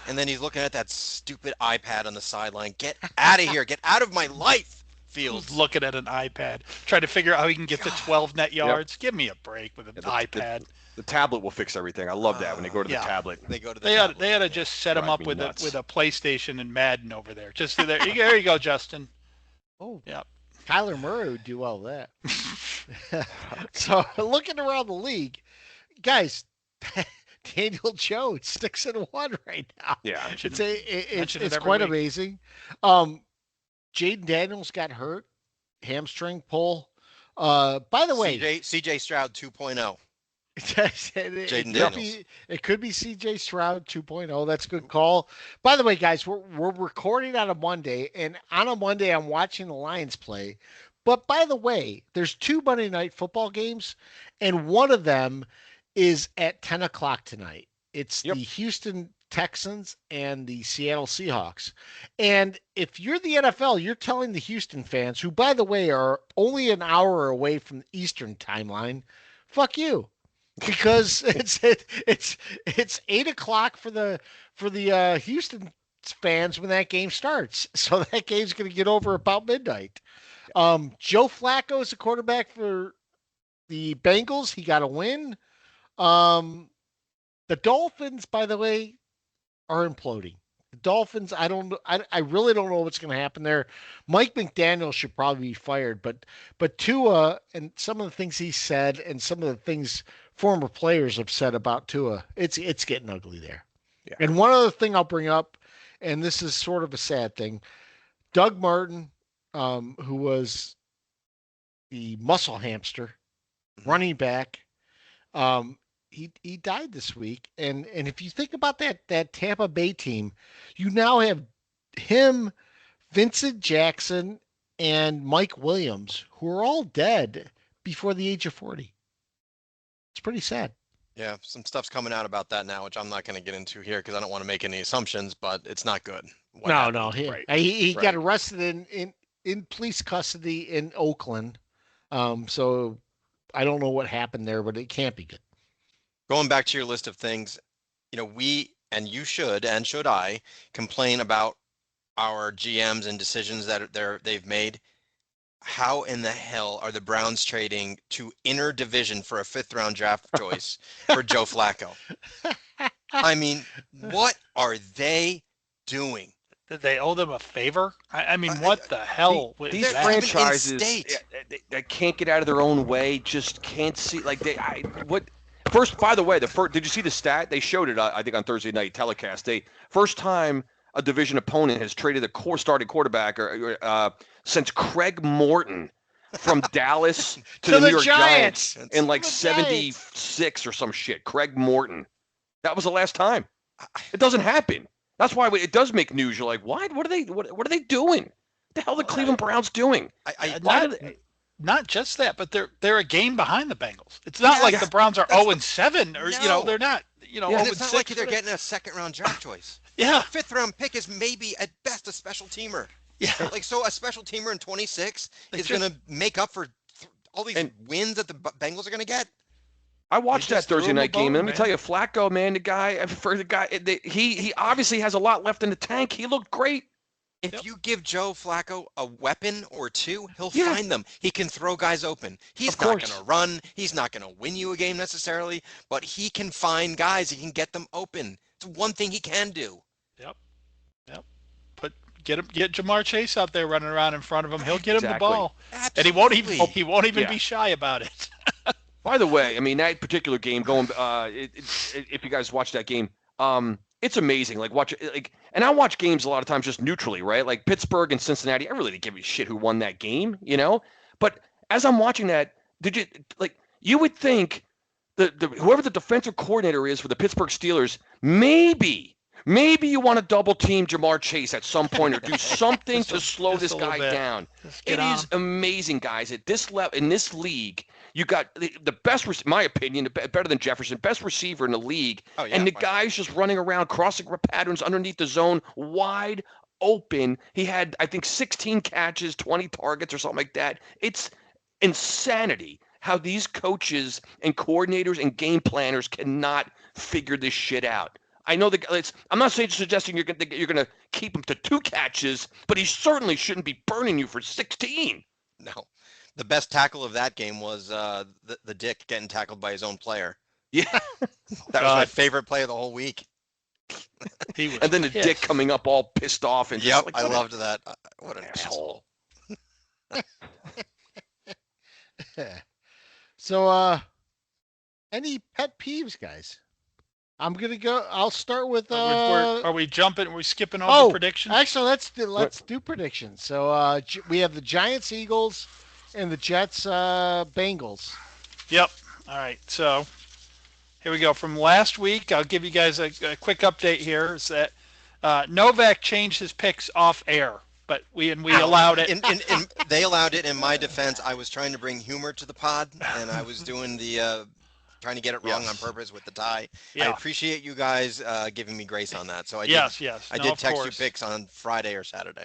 And then he's looking at that stupid iPad on the sideline. Get out of here. Get out of my life, Fields. Who's looking at an iPad, trying to figure out how he can get to 12 net yards. Yep. Give me a break with an iPad. The tablet will fix everything. I love that when they go to the tablet. They go to the tablet. They ought to just set him up with a PlayStation and Madden over there. Just there. There you go, Justin. Oh, yeah. Kyler Murray would do all that. So looking around the league, guys, Daniel Jones 6-1 right now. Yeah, it's quite amazing. Jaden Daniels got hurt, hamstring pull. By the way, CJ Stroud 2.0. It could be CJ Stroud 2.0. That's a good call. By the way, guys, we're recording on a Monday, and on a Monday I'm watching the Lions play. But by the way, there's 2 Monday night football games, and one of them is at 10 o'clock tonight. It's the Houston Texans and the Seattle Seahawks. And if you're the NFL, you're telling the Houston fans, who, by the way, are only an hour away from the Eastern timeline, fuck you. Because it's 8 o'clock for the Houston fans when that game starts. So that game's going to get over about midnight. Joe Flacco is the quarterback for the Bengals. He got a win. The Dolphins, by the way, are imploding. The Dolphins, I really don't know what's going to happen there. Mike McDaniel should probably be fired, but Tua and some of the things he said and some of the things former players have said about Tua, it's getting ugly there. Yeah. And one other thing I'll bring up, and this is sort of a sad thing, Doug Martin, who was the muscle hamster, running back, he died this week. And if you think about that Tampa Bay team, you now have him, Vincent Jackson, and Mike Williams, who are all dead before the age of 40. It's pretty sad. Yeah, some stuff's coming out about that now, which I'm not going to get into here because I don't want to make any assumptions, but it's not good. No. He got arrested in police custody in Oakland. So I don't know what happened there, but it can't be good. Going back to your list of things, we, and you should, and should I, complain about our GMs and decisions that they've made. how in the hell are the Browns trading to inner division for a 5th-round draft choice for Joe Flacco? I mean, what are they doing? Did they owe them a favor? I mean, what the hell? These franchises that can't get out of their own way just can't see. Like First, by the way, did you see the stat? They showed it, I think, on Thursday night telecast. First time a division opponent has traded a starting quarterback since Craig Morton from Dallas to the New York Giants in like 76 or some shit. Craig Morton. That was the last time. It doesn't happen. That's why it does make news. You're like, what? What are they doing? What the hell are the Cleveland Browns doing? Not just that, but they're a game behind the Bengals. It's not like the Browns are 0-7 or they're not. And it's not like they're getting a 2nd-round draft choice. Yeah, 5th-round pick is maybe at best a special teamer. Yeah, so a special teamer in 26 is going to make up for all these wins that the Bengals are going to get. I watched that Thursday night game, and let me tell you, Flacco, man, he obviously has a lot left in the tank. He looked great. If you give Joe Flacco a weapon or two, he'll find them. He can throw guys open. He's not going to run. He's not going to win you a game necessarily, but he can find guys. He can get them open. It's one thing he can do. Yep. But get Jamar Chase out there running around in front of him. He'll get him the ball, Absolutely. and he won't even be shy about it. By the way, I mean that particular game. If you guys watch that game, it's amazing. And I watch games a lot of times just neutrally, right? Like Pittsburgh and Cincinnati. I really didn't give a shit who won that game, But as I'm watching that, you would think whoever the defensive coordinator is for the Pittsburgh Steelers, maybe you want to double team Jamar Chase at some point or do something to slow this guy down. It is amazing, guys. At this level in this league. You got the best, in my opinion, better than Jefferson, best receiver in the league. Oh, yeah, and the guy's just running around, crossing patterns underneath the zone, wide open. He had, I think, 16 catches, 20 targets or something like that. It's insanity how these coaches and coordinators and game planners cannot figure this shit out. I know I'm not suggesting you're going to keep him to 2 catches, but he certainly shouldn't be burning you for 16. No. The best tackle of that game was the Dick getting tackled by his own player. Yeah. That was my favorite play of the whole week. And then the Dick coming up all pissed off. And I loved that. What an asshole. So, any pet peeves, guys? I'm gonna go. I'll start with. Are we jumping? Are we skipping over predictions? Actually, let's do predictions. So we have the Giants, Eagles, and the Jets, Bengals. Yep. All right. So here we go. From last week, I'll give you guys a quick update here. Is that Novak changed his picks off air, but we allowed it. They allowed it. In my defense, I was trying to bring humor to the pod, and I was doing the trying to get it wrong on purpose with the tie. Yeah. I appreciate you guys giving me grace on that. So I did. Yes. I did text you picks on Friday or Saturday.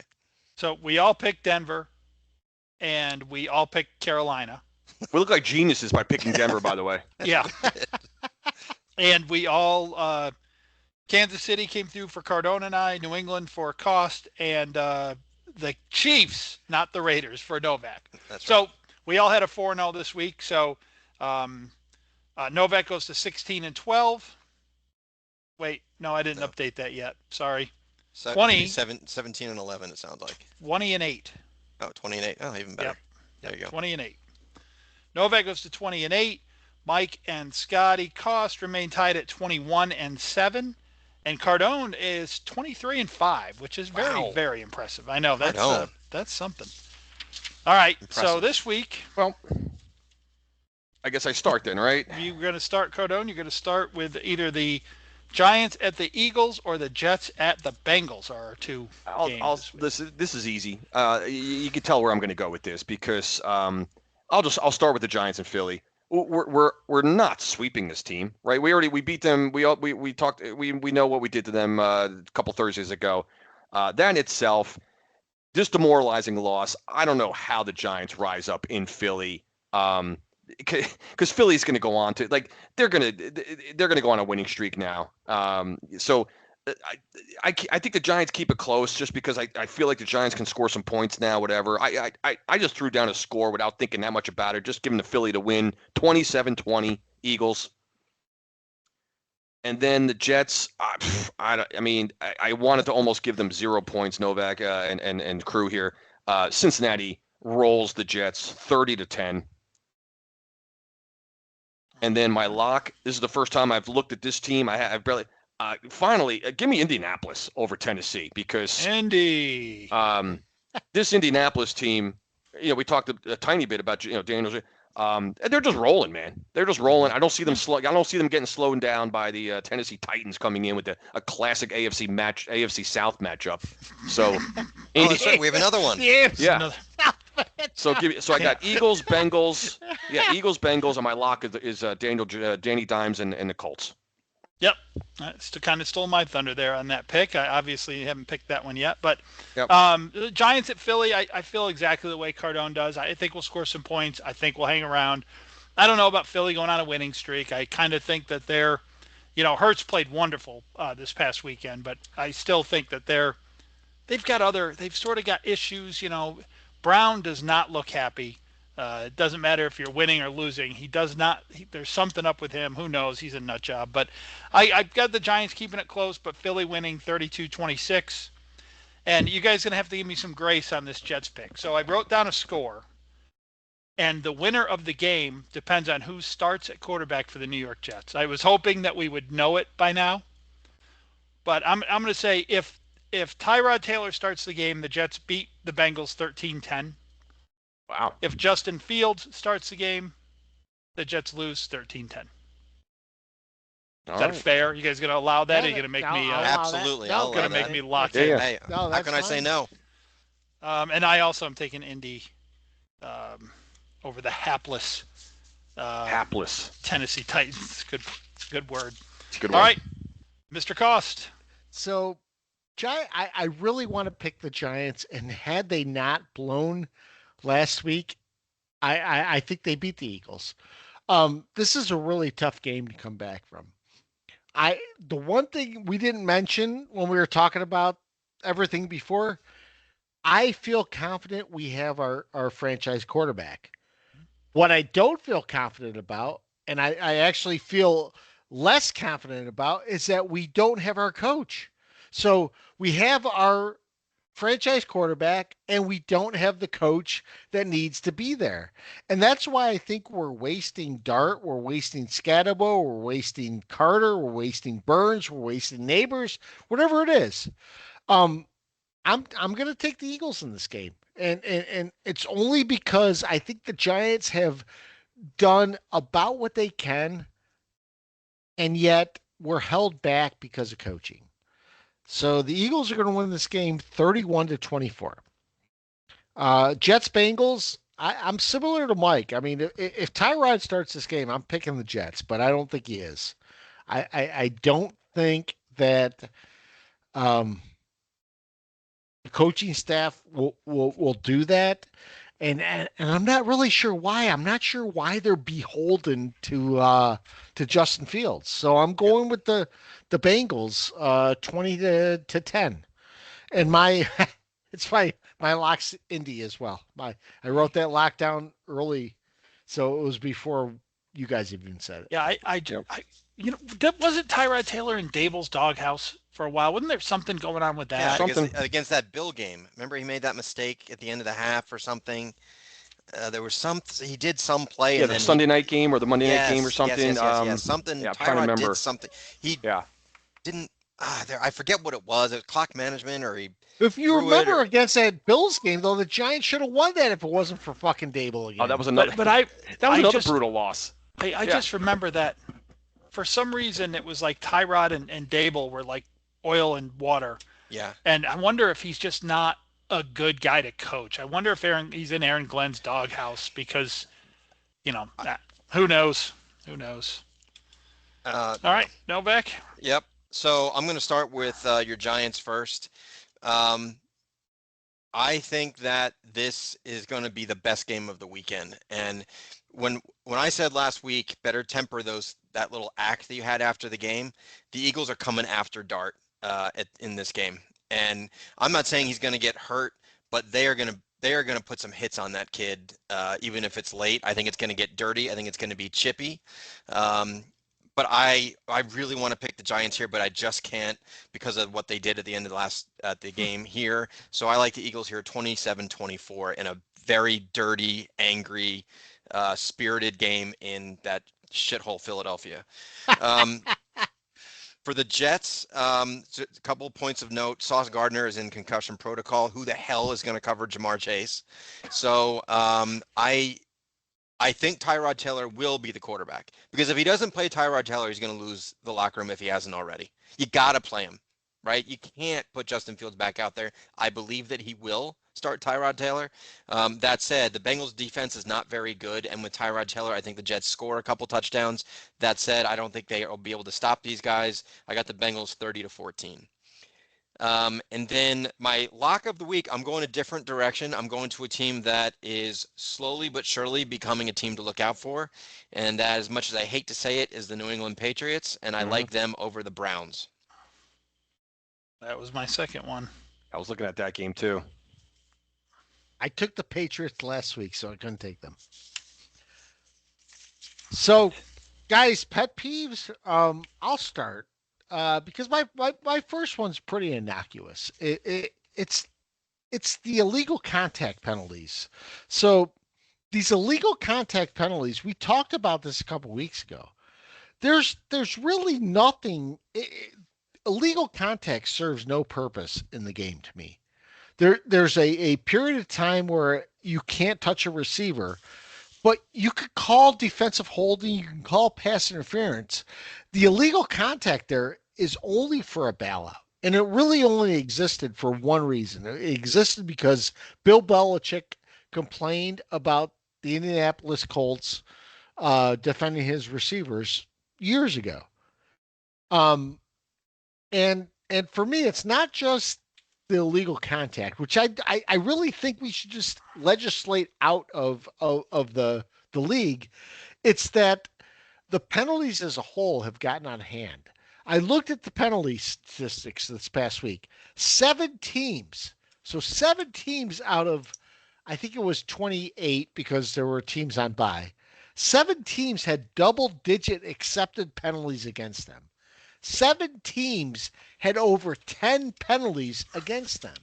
So we all picked Denver. And we all picked Carolina. We look like geniuses by picking Denver, by the way. Yeah. And we all, Kansas City came through for Cardone and I, New England for Cost, and the Chiefs, not the Raiders, for Novak. That's right. So we all had a 4-0 this week. So Novak goes to 16-12. Wait, no, I didn't update that yet. Sorry. 17-11, it sounds like. 20-8. Oh, 20-8. Oh, even better. Yep. There you go. 20-8. Novak goes to 20-8. Mike and Scotty Cost remain tied at 21-7. And Cardone is 23-5, which is very, very impressive. I know that's something. All right. Impressive. So this week, I guess I start then, right? You're going to start, Cardone. You're going to start with either the Giants at the Eagles or the Jets at the Bengals are our two games. This is easy. You can tell where I'm going to go with this because I'll start with the Giants and Philly. We're not sweeping this team, right? We beat them. We know what we did to them a couple Thursdays ago. That in itself, just demoralizing loss. I don't know how the Giants rise up in Philly. Because Philly's going to go on to they're going to go on a winning streak now. So I think the Giants keep it close just because I feel like the Giants can score some points now, whatever. I just threw down a score without thinking that much about it, just giving the Philly to win 27-20 Eagles. And then the Jets, I wanted to almost give them 0 points, Novak and crew here. Cincinnati rolls the Jets 30-10. And then my lock, this is the first time I've looked at this team. I've barely finally give me Indianapolis over Tennessee because Indy. This Indianapolis team, we talked a tiny bit about Daniels. They're just rolling, man. They're just rolling. I don't see them slow. I don't see them getting slowed down by the Tennessee Titans coming in with a classic AFC South matchup. So, that's right. We have another one. Yeah. So I got Eagles, Bengals. Yeah, Eagles, Bengals, and my lock is Danny Dimes and the Colts. Yep, kind of stole my thunder there on that pick. I obviously haven't picked that one yet, but yep. The Giants at Philly, I feel exactly the way Cardone does. I think we'll score some points. I think we'll hang around. I don't know about Philly going on a winning streak. I kind of think that they're, Hurts played wonderful this past weekend, but I still think that they've sort of got issues. Brown does not look happy. It doesn't matter if you're winning or losing. He does not. There's something up with him. Who knows? He's a nut job. But I've got the Giants keeping it close, but Philly winning 32-26. And you guys are going to have to give me some grace on this Jets pick. So I wrote down a score. And the winner of the game depends on who starts at quarterback for the New York Jets. I was hoping that we would know it by now. But I'm going to say if Tyrod Taylor starts the game, the Jets beat the Bengals 13-10. Wow. If Justin Fields starts the game, the Jets lose 13-10. Is that fair? You guys going to allow that? Are you going to make me... absolutely. Going to make me lock in. Yeah. Hey, how can I say no? And I also am taking Indy over the hapless Tennessee Titans. Good word. It's a good All one. right, Mr. Cost. So, I really want to pick the Giants, and had they not blown last week, I think they beat the Eagles. This is a really tough game to come back from. The one thing we didn't mention when we were talking about everything before, I feel confident we have our franchise quarterback. What I don't feel confident about, and I actually feel less confident about, is that we don't have our coach. So we have our franchise quarterback, and we don't have the coach that needs to be there. And that's why I think we're wasting Dart, we're wasting Scatabo, we're wasting Carter, we're wasting Burns, we're wasting Neighbors, whatever it is. I'm going to take the Eagles in this game. And it's only because I think the Giants have done about what they can, and yet we're held back because of coaching. So the Eagles are going to win this game 31-24. Jets Bengals, I'm similar to Mike. I mean, if Tyrod starts this game, I'm picking the Jets, but I don't think he is. I don't think that the coaching staff will do that. And I'm not really sure why. I'm not sure why they're beholden to Justin Fields. So I'm going with the Bengals 20-10. And my lock's Indy as well. I wrote that lock down early, so it was before you guys even said it. Yeah, wasn't Tyrod Taylor in Dable's doghouse for a while? Wasn't there something going on with that? Yeah, against that Bill game. Remember he made that mistake at the end of the half or something? There was he did some play. Yeah, and the Sunday night game or the Monday night game or something. Yes. Something. Yeah, I'm Tyrod trying to remember. did something. He didn't. I forget what it was. It was clock management or he. If you remember against that Bills game, though, the Giants should have won that if it wasn't for fucking Dable again. Oh, that was another. That was another brutal loss. I just remember that. For some reason, it was like Tyrod and Dable were like oil and water. Yeah. And I wonder if he's just not a good guy to coach. I wonder if he's in Aaron Glenn's doghouse because, who knows? Who knows? All right, Novak. Yep. So I'm going to start with your Giants first. I think that this is going to be the best game of the weekend. And when I said last week, better temper that little act that you had after the game, the Eagles are coming after Dart. in this game. And I'm not saying he's going to get hurt, but they are going to put some hits on that kid, even if it's late. I think it's going to get dirty. I think it's going to be chippy. But I really want to pick the Giants here, but I just can't because of what they did at the end of the game here. So I like the Eagles here 27-24 in a very dirty, angry, spirited game in that shithole Philadelphia. For the Jets, a couple points of note. Sauce Gardner is in concussion protocol. Who the hell is going to cover Jamar Chase? So I think Tyrod Taylor will be the quarterback, because if he doesn't play Tyrod Taylor, he's going to lose the locker room if he hasn't already. You got to play him, right? You can't put Justin Fields back out there. I believe that he will start Tyrod Taylor. That said, the Bengals defense is not very good, and with Tyrod Taylor, I think the Jets score a couple touchdowns. That said, I don't think they will be able to stop these guys. I got the Bengals 30-14. And then my lock of the week, I'm going a different direction. I'm going to a team that is slowly but surely becoming a team to look out for. And that, as much as I hate to say it, is the New England Patriots, and I like them over the Browns. That was my second one. I was looking at that game too. I took the Patriots last week, so I couldn't take them. So, guys, pet peeves. I'll start because my first one's pretty innocuous. It's the illegal contact penalties. So these illegal contact penalties, we talked about this a couple weeks ago. There's really nothing. Illegal contact serves no purpose in the game to me. There's a period of time where you can't touch a receiver, but you could call defensive holding, you can call pass interference. The illegal contact there is only for a bailout. And it really only existed for one reason. It existed because Bill Belichick complained about the Indianapolis Colts defending his receivers years ago. And for me, it's not just the illegal contact, which I really think we should just legislate out of the league. It's that the penalties as a whole have gotten out of hand. I looked at the penalty statistics this past week. 7 teams. So 7 teams out of, I think it was 28 because there were teams on bye. 7 teams had double-digit accepted penalties against them. 7 teams had over 10 penalties against them.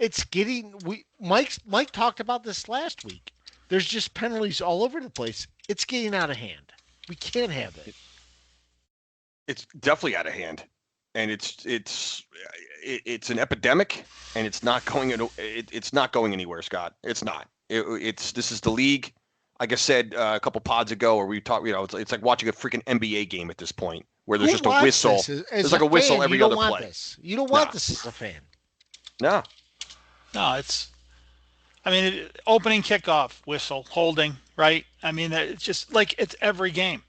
It's getting Mike talked about this last week. There's just penalties all over the place. It's getting out of hand. We can't have it. It's definitely out of hand, and it's an epidemic, and it's not going anywhere, Scott. It's not. This is the league. Like I said a couple pods ago, where we talked. It's like watching a freaking NBA game at this point, where there's just a whistle. There's like a whistle every other play. You don't want this as a fan. No. It's. I mean, opening kickoff whistle, holding, right? I mean, it's just like it's every game.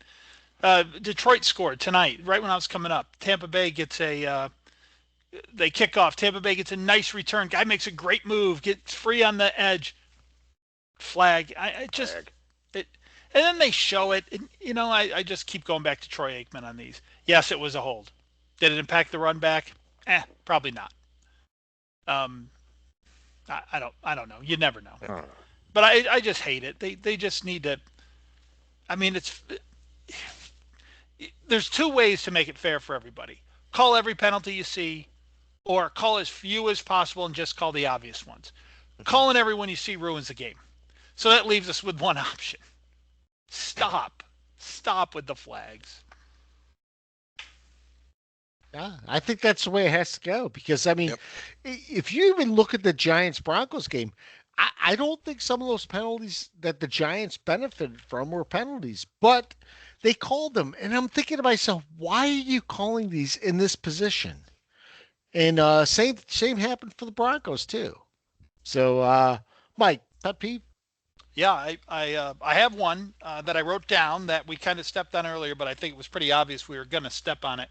Detroit scored tonight, right when I was coming up. Tampa Bay gets they kick off. Tampa Bay gets a nice return. Guy makes a great move, gets free on the edge. Flag. And then they show it. And, I just keep going back to Troy Aikman on these. Yes, it was a hold. Did it impact the run back? Probably not. I don't know. You never know. But I just hate it. They just need to. I mean, there's 2 ways to make it fair for everybody. Call every penalty you see, or call as few as possible and just call the obvious ones. Calling every one you see ruins the game. So that leaves us with one option. Stop with the flags. Yeah, I think that's the way it has to go because, I mean, if you even look at the Giants-Broncos game, I don't think some of those penalties that the Giants benefited from were penalties, but they called them. And I'm thinking to myself, why are you calling these in this position? And same happened for the Broncos too. So, Mike, pet peeve? Yeah, I have one that I wrote down that we kind of stepped on earlier, but I think it was pretty obvious we were going to step on it.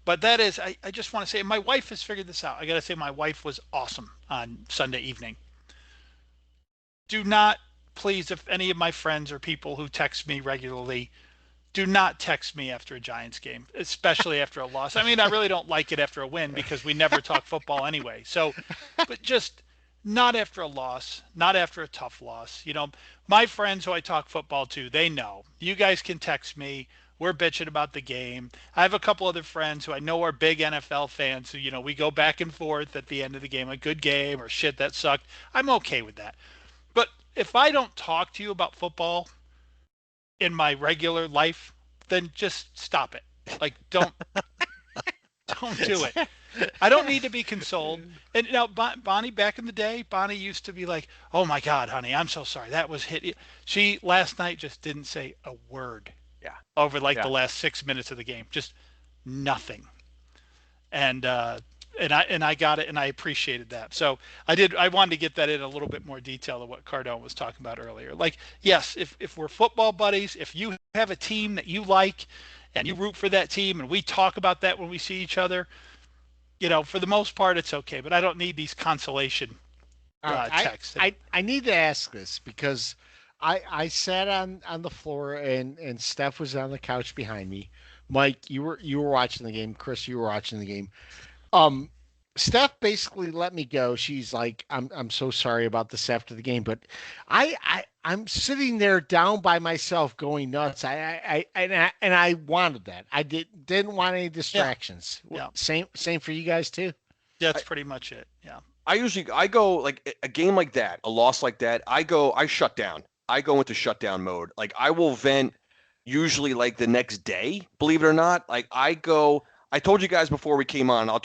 But that is, I just want to say, my wife has figured this out. I got to say, my wife was awesome on Sunday evening. Do not, please, if any of my friends or people who text me regularly, do not text me after a Giants game, especially after a loss. I mean, I really don't like it after a win because we never talk football anyway. So, but just not after a loss, not after a tough loss. You know, my friends who I talk football to, they know. You guys can text me. We're bitching about the game. I have a couple other friends who I know are big NFL fans who, you know, we go back and forth at the end of the game, a good game or shit that sucked. I'm okay with that. But if I don't talk to you about football in my regular life, then just stop it. Like, don't do it. I don't need to be consoled. And now, Bonnie, back in the day, Bonnie used to be like, "Oh my God, honey, I'm so sorry. That was hit." She last night just didn't say a word. Yeah. Over the last 6 minutes of the game, just nothing. And I got it, and I appreciated that. So I wanted to get that in a little bit more detail of what Cardone was talking about earlier. Like, yes, if we're football buddies, if you have a team that you like and you root for that team and we talk about that when we see each other, you know, for the most part, it's okay. But I don't need these consolation texts. I need to ask this because I sat on the floor and Steph was on the couch behind me. Mike, you were watching the game. Chris, you were watching the game. Steph basically let me go. She's like, I'm so sorry about this after the game, but I'm sitting there down by myself going nuts. I wanted that. I didn't want any distractions. Yeah. Same for you guys too. That's pretty much it. Yeah. I go like a game like that, a loss like that. I shut down. I go into shutdown mode. Like I will vent usually like the next day, believe it or not. Like I told you guys before we came on, as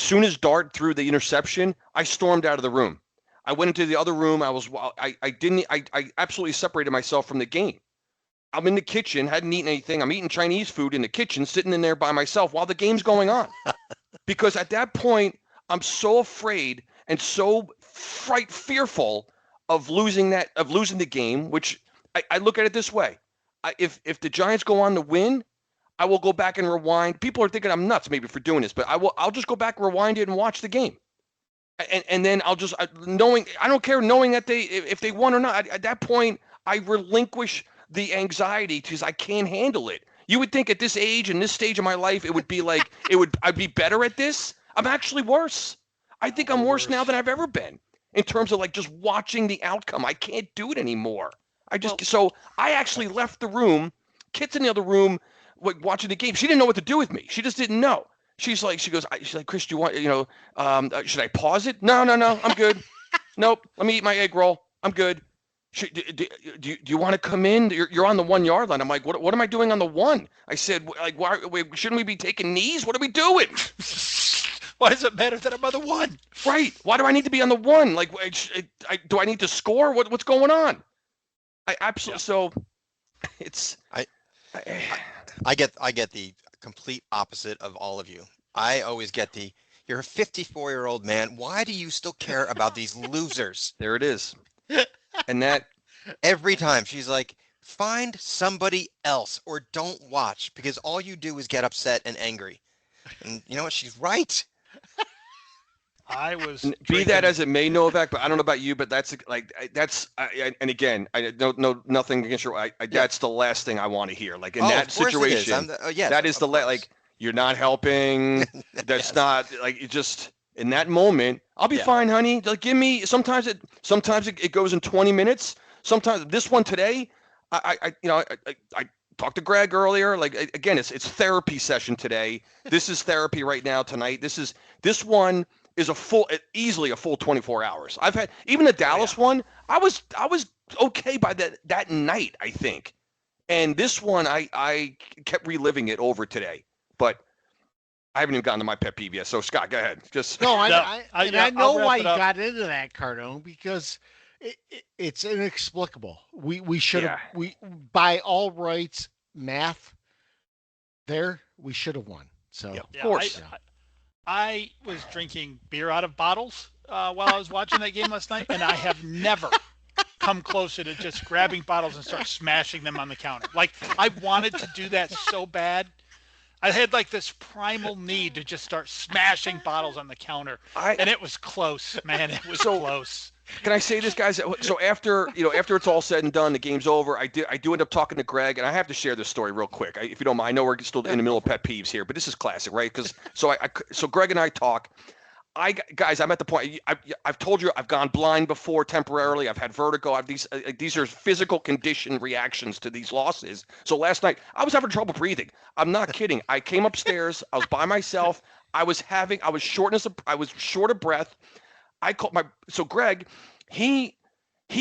soon as Dart threw the interception, I stormed out of the room. I went into the other room. I absolutely separated myself from the game. I'm in the kitchen, hadn't eaten anything. I'm eating Chinese food in the kitchen, sitting in there by myself while the game's going on. Because at that point, I'm so afraid and so fearful of losing the game, which I look at it this way. If the Giants go on to win, I will go back and rewind. People are thinking I'm nuts maybe for doing this, but I'll just go back, rewind it, and watch the game. And then I'll just knowing I don't care knowing that if they won or not. At that point, I relinquish the anxiety because I can't handle it. You would think at this age and this stage of my life, it would be like I'd be better at this. I'm actually worse. I think I'm worse now than I've ever been in terms of like just watching the outcome. I can't do it anymore. So I actually left the room. Kit's in the other room watching the game. She didn't know what to do with me. She just didn't know. She's like, Chris, do you want, should I pause it? No, I'm good. Nope. Let me eat my egg roll. I'm good. Do you want to come in? You're on the 1 yard line. I'm like, what am I doing on the one? I said, like, shouldn't we be taking knees? What are we doing? Why does it matter that I'm on the one? Right. Why do I need to be on the one? Like, do I need to score? What's going on? I absolutely. So it's I get the complete opposite of all of you. I always get you're a 54-year-old man. Why do you still care about these losers? There it is. And that every time she's like, find somebody else or don't watch because all you do is get upset and angry. And you know what? She's right. I was be that as it may, Novak, but I don't know about you, but that's and again, I don't know nothing against your. That's the last thing I want to hear. Like in that situation, that is like you're not helping. That's not like you just in that moment. I'll be fine, honey. Like give me. Sometimes it goes in 20 minutes. Sometimes this one today, I talked to Greg earlier. Like again, it's therapy session today. This is therapy right now tonight. This one is easily a full 24 hours. I've had even the Dallas one. I was okay by that night, I think. And this one, I kept reliving it over today, but I haven't even gotten to my pet peeve yet. So Scott, go ahead. Just I know why you got into that, Cardone, because it's inexplicable. We should have by all rights math. We should have won. So of course. I was drinking beer out of bottles while I was watching that game last night, and I have never come closer to just grabbing bottles and start smashing them on the counter. Like, I wanted to do that so bad. I had like this primal need to just start smashing bottles on the counter, and it was close, man. It was close. Can I say this, guys? So after it's all said and done, the game's over. I do end up talking to Greg, and I have to share this story real quick, if you don't mind. I know we're still in the middle of pet peeves here, but this is classic, right? Because so Greg and I talk. Guys, I'm at the point. I've told you I've gone blind before temporarily. I've had vertigo. These are physical condition reactions to these losses. So last night I was having trouble breathing. I'm not kidding. I came upstairs. I was by myself. I was short of breath. So Greg, he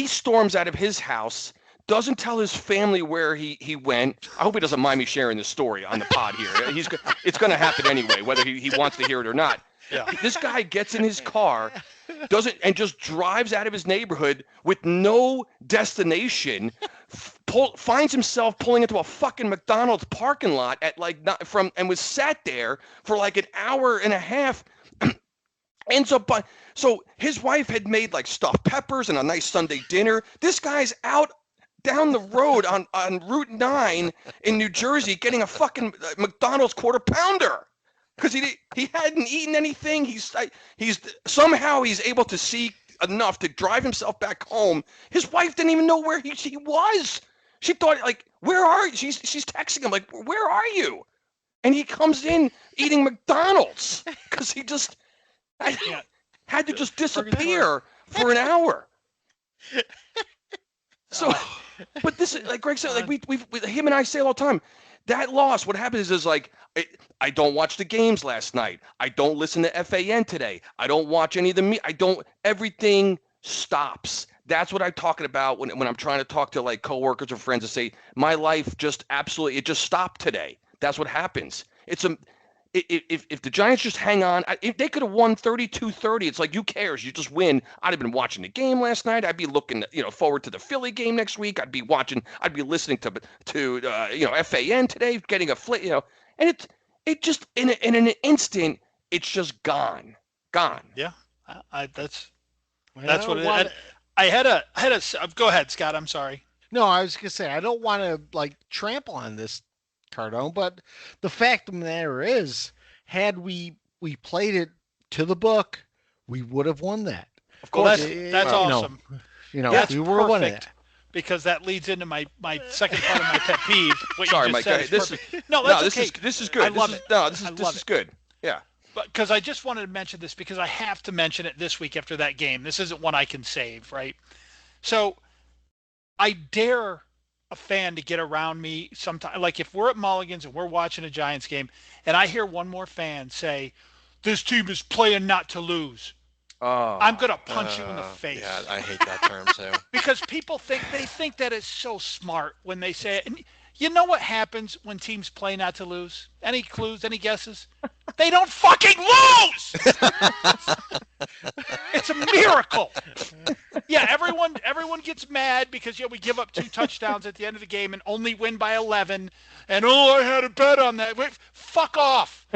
storms out of his house. Doesn't tell his family where he went. I hope he doesn't mind me sharing this story on the pod here. It's going to happen anyway, whether he wants to hear it or not. Yeah. This guy gets in his car, and just drives out of his neighborhood with no destination. Finds himself pulling into a fucking McDonald's parking lot and was sat there for like an hour and a half. Ends up so his wife had made like stuffed peppers and a nice Sunday dinner. This guy's out down the road on Route 9 in New Jersey getting a fucking McDonald's quarter pounder. Because he hadn't eaten anything. He's able to see enough to drive himself back home. His wife didn't even know where he was. She thought, like, where are you? She's texting him, like, where are you? And he comes in eating McDonald's because he just had to just disappear for an hour. So, but this is like Greg said, like we him and I say all the time. That loss, what happens is like, I don't watch the games last night. I don't listen to FAN today. I don't watch any of everything stops. That's what I'm talking about when I'm trying to talk to like coworkers or friends and say, my life just it just stopped today. That's what happens. If the Giants just hang on, if they could have won 32-30, it's like, who cares? You just win. I'd have been watching the game last night. I'd be looking, forward to the Philly game next week. I'd be listening to FAN today, getting a and it just in an instant, it's just gone. Yeah, that's what it is. I had a. Go ahead, Scott. I'm sorry. No, I was gonna say I don't want to like trample on this, Cardone, but the fact of the matter is, had we played it to the book, we would have won that. Of course, that's awesome. That's we were winning it. Because that leads into my second part of my pet peeve. Sorry, Mike. This is okay. This is good. I love it. This is good. Yeah. But because I just wanted to mention this because I have to mention it this week after that game. This isn't one I can save, right? So I dare a fan to get around me sometime. Like if we're at Mulligan's and we're watching a Giants game and I hear one more fan say, this team is playing not to lose. Oh, I'm going to punch you in the face. Yeah, I hate that term too. Because people think that is so smart when they say it. And you know what happens when teams play not to lose? Any clues, any guesses? They don't fucking lose! It's a miracle. Yeah, everyone gets mad because we give up 2 touchdowns at the end of the game and only win by 11. And I had a bet on that. Fuck off.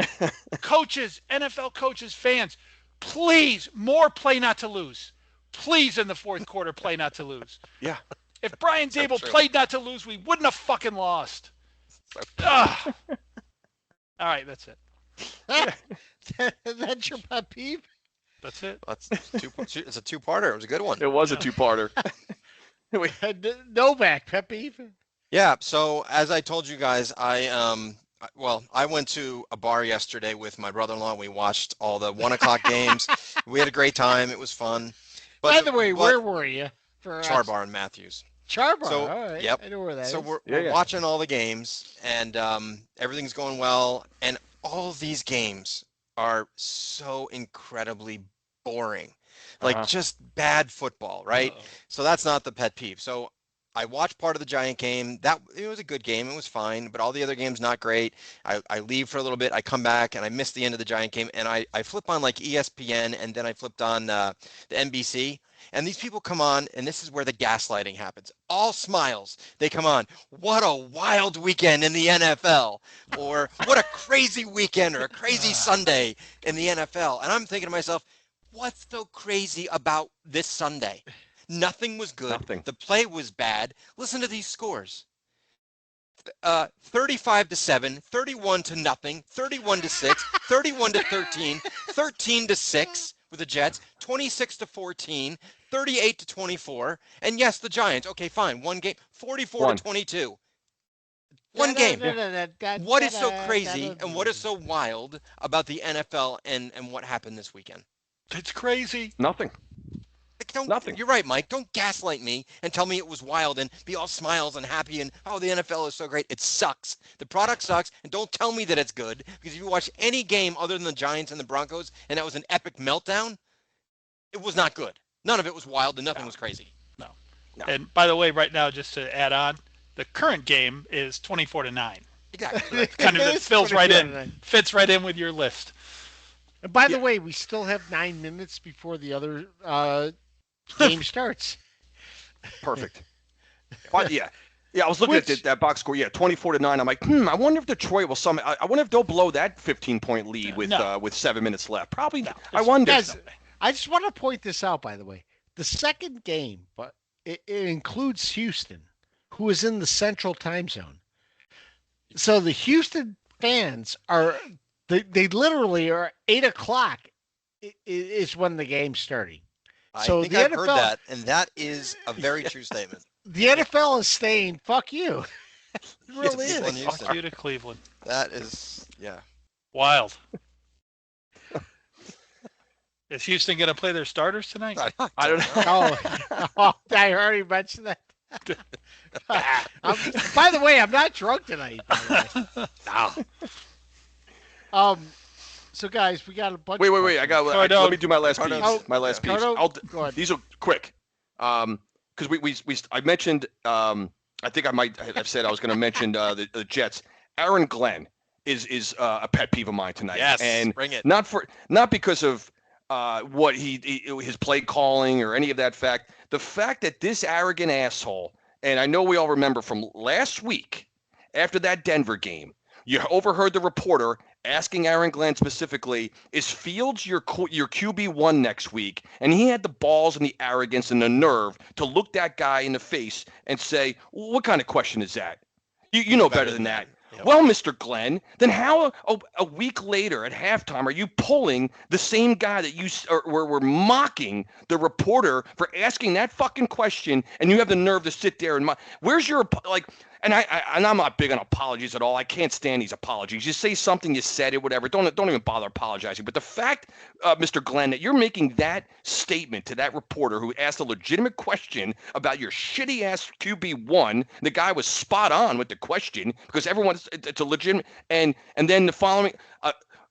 Coaches, NFL coaches, fans, please, more play not to lose. Please, in the fourth quarter, play not to lose. Yeah. If Brian Zabel played not to lose, we wouldn't have fucking lost. All right, that's it. That's your pet peeve? That's it. It's a two-parter. It was a good one. It was a two-parter. Novak, pet peeve? Yeah, so as I told you guys, I went to a bar yesterday with my brother-in-law. We watched all the 1:00 games. We had a great time. It was fun. By the way, where were you? Char Bar in Matthews. Char Bar, so, all right. Yep. I know where that is. So we're watching all the games, and everything's going well. And all these games are so incredibly boring. Like just bad football, right? Uh-oh. So that's not the pet peeve. So I watched part of the Giant game. It was a good game. It was fine, but all the other games not great. I leave for a little bit. I come back and I miss the end of the Giant game, and I flip on like ESPN, and then I flipped on the NBC. And these people come on, and this is where the gaslighting happens. All smiles. They come on. What a wild weekend in the NFL, or what a crazy weekend or a crazy Sunday in the NFL. And I'm thinking to myself, what's so crazy about this Sunday? Nothing was good. Nothing. The play was bad. Listen to these scores. 35-7, 31-0, 31-6, 31-13, 13-6 with the Jets, 26-14, 38-24. And yes, the Giants. Okay, fine. One game, 44-22. One game. What is so crazy and what is so wild about the NFL and what happened this weekend? It's crazy. Nothing. Nothing. You're right, Mike. Don't gaslight me and tell me it was wild and be all smiles and happy and, oh, the NFL is so great. It sucks. The product sucks. And don't tell me that it's good, because if you watch any game other than the Giants and the Broncos, and that was an epic meltdown, it was not good. None of it was wild and nothing was crazy. No. And by the way, right now, just to add on, the current game is 24-9. Exactly. Kind of it fits right in with your list. And by the way, we still have 9 minutes before the other game starts. Perfect. But yeah, I was looking at that box score. Yeah, 24-9. I'm like, I wonder if Detroit will summon. I wonder if they'll blow that 15-point lead with 7 minutes left. Probably. No. I wonder. Guys, I just want to point this out, by the way. The second game, but it includes Houston, who is in the Central Time Zone. So the Houston fans are. They literally are 8 o'clock is when the game's starting. So I think I've heard that, and that is a very true statement. The NFL is saying, fuck you. It really is. Fuck you to Cleveland. That is, wild. Is Houston going to play their starters tonight? I don't know. I already mentioned that. By the way, I'm not drunk tonight. No. So guys, we got a bunch. Wait! Let me do my last piece. My last piece. Go ahead. These are quick. Because I mentioned. I think I've said I was going to mention the Jets. Aaron Glenn is a pet peeve of mine tonight. Yes, and bring it. Not because of what his play calling or any of that fact. The fact that this arrogant asshole, and I know we all remember from last week after that Denver game, you overheard the reporter asking Aaron Glenn specifically, is Fields your QB1 next week? And he had the balls and the arrogance and the nerve to look that guy in the face and say, what kind of question is that? You know better than that. Yep. Well, Mr. Glenn, then how a week later at halftime are you pulling the same guy that you were mocking the reporter for asking that fucking question, and you have the nerve to sit there and mock? Where's your And I'm not big on apologies at all. I can't stand these apologies. You say something, you said it, whatever. Don't even bother apologizing. But the fact, Mr. Glenn, that you're making that statement to that reporter who asked a legitimate question about your shitty ass QB1, the guy was spot on with the question because it's a legitimate. And then the following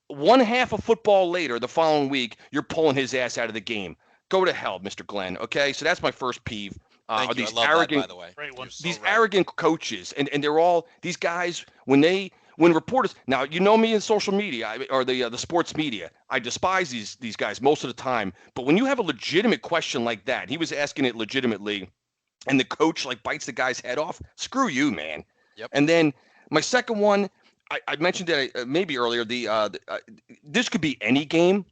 one half of football later, the following week, you're pulling his ass out of the game. Go to hell, Mr. Glenn. Okay, so that's my first peeve. Thank you. These I love arrogant, that, by the way. These arrogant coaches, and they're all these guys when reporters. Now you know me in social media or the sports media. I despise these guys most of the time. But when you have a legitimate question like that, he was asking it legitimately, and the coach bites the guy's head off. Screw you, man. Yep. And then my second one, I mentioned it maybe earlier. This could be any game.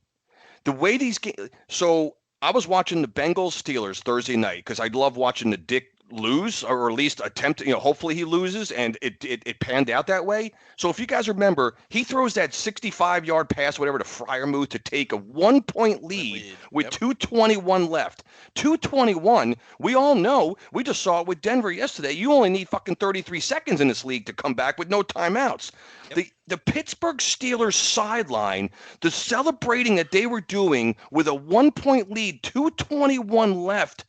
The way these games. So I was watching the Bengals-Steelers Thursday night because I love watching the Dick lose, or at least attempt. Hopefully he loses, and it panned out that way. So if you guys remember, he throws that 65-yard pass, whatever, to Freiermuth to take a 1-point lead with 2:21 left. 2:21. We all know. We just saw it with Denver yesterday. You only need fucking 33 seconds in this league to come back with no timeouts. Yep. The Pittsburgh Steelers sideline, the celebrating that they were doing with a 1-point lead, 2:21 left,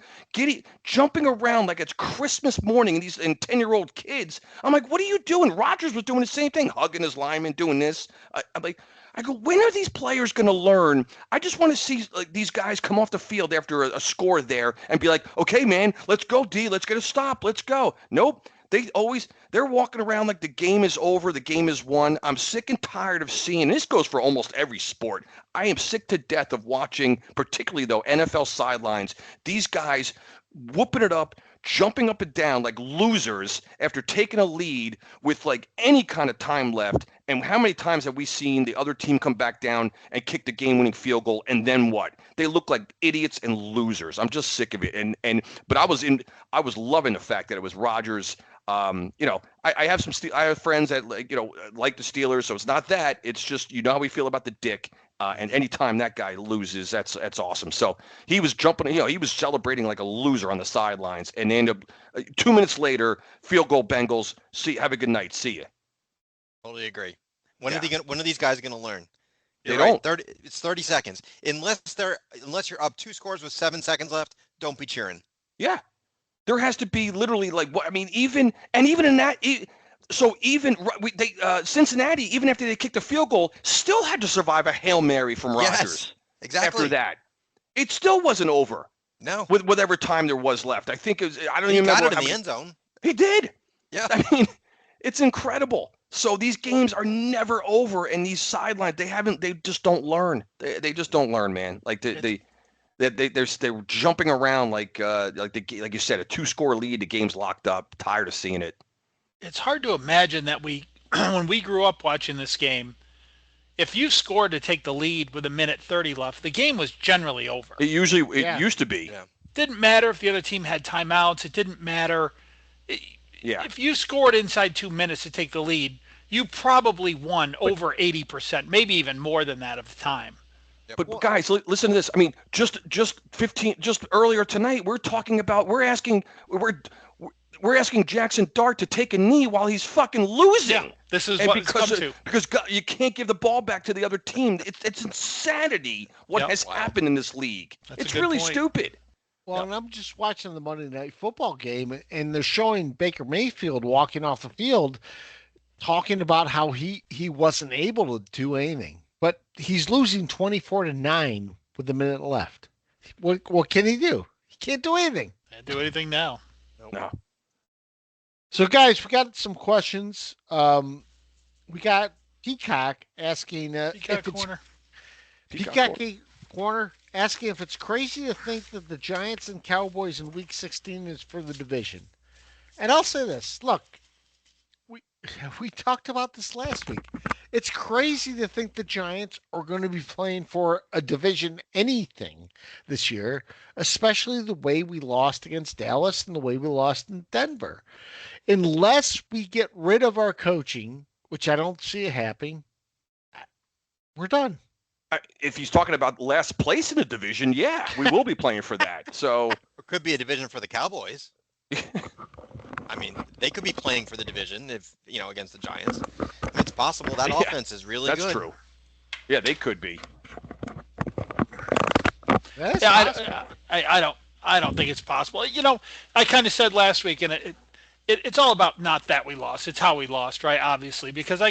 jumping around like it's Christmas morning, and 10-year-old kids. I'm like, what are you doing? Rodgers was doing the same thing, hugging his lineman, doing this. I'm like, I go, when are these players going to learn? I just want to see these guys come off the field after a score there and be like, okay, man, let's go, D. Let's get a stop. Let's go. Nope. They're walking around like the game is over, the game is won. I'm sick and tired of seeing, this goes for almost every sport. I am sick to death of watching, particularly though, NFL sidelines, these guys whooping it up, jumping up and down like losers after taking a lead with any kind of time left. And how many times have we seen the other team come back down and kick the game-winning field goal, and then what? They look like idiots and losers. I'm just sick of it. But I was loving the fact that it was Rodgers. I have friends that like the Steelers, so it's not that. It's just how we feel about the Dick, And anytime that guy loses, that's awesome. So he was jumping, he was celebrating like a loser on the sidelines, and they end up 2 minutes later, field goal Bengals. Have a good night. See you. Totally agree. When are these guys going to learn? They don't. It's 30 seconds. Unless you're up 2 scores with 7 seconds left, don't be cheering. Yeah, there has to be literally even in that. So Cincinnati, even after they kicked a field goal, still had to survive a Hail Mary from Rodgers. Yes, exactly. After that, it still wasn't over. No. With whatever time there was left, I think it was. I don't even remember. He got it in the end zone. He did. Yeah. I mean, it's incredible. So these games are never over, and these sidelines, they just don't learn. They just don't learn, man. Like they're jumping around like you said, a 2-score lead, the game's locked up. Tired of seeing it. It's hard to imagine that when we grew up watching this game, if you scored to take the lead with 1:30 left, the game was generally over. It used to be. Yeah. Didn't matter if the other team had timeouts. It didn't matter. If you scored inside 2 minutes to take the lead, you probably won over 80%, maybe even more than that of the time. But guys, listen to this. I mean, just earlier tonight, we're asking Jackson Dart to take a knee while he's fucking losing. Yeah, this is what it's come to. Because you can't give the ball back to the other team. It's insanity what has happened in this league. It's really stupid. Well, and I'm just watching the Monday Night Football game, and they're showing Baker Mayfield walking off the field, talking about how he wasn't able to do anything. But he's losing 24-9 with a minute left. What can he do? He can't do anything. Can't do anything now. No. So, guys, we got some questions. We got Peacock asking Peacock Corner asking if it's crazy to think that the Giants and Cowboys in Week 16 is for the division. And I'll say this: look, we talked about this last week. It's crazy to think the Giants are going to be playing for a division anything this year, especially the way we lost against Dallas and the way we lost in Denver. Unless we get rid of our coaching, which I don't see it happening, we're done. If he's talking about last place in the division, yeah, we will be playing for that. So it could be a division for the Cowboys. I mean, they could be playing for the division against the Giants. I mean, it's possible that offense is really good. That's true. Yeah, they could be. I don't think it's possible. I kind of said last week, and it's all about not that we lost. It's how we lost, right? Obviously, because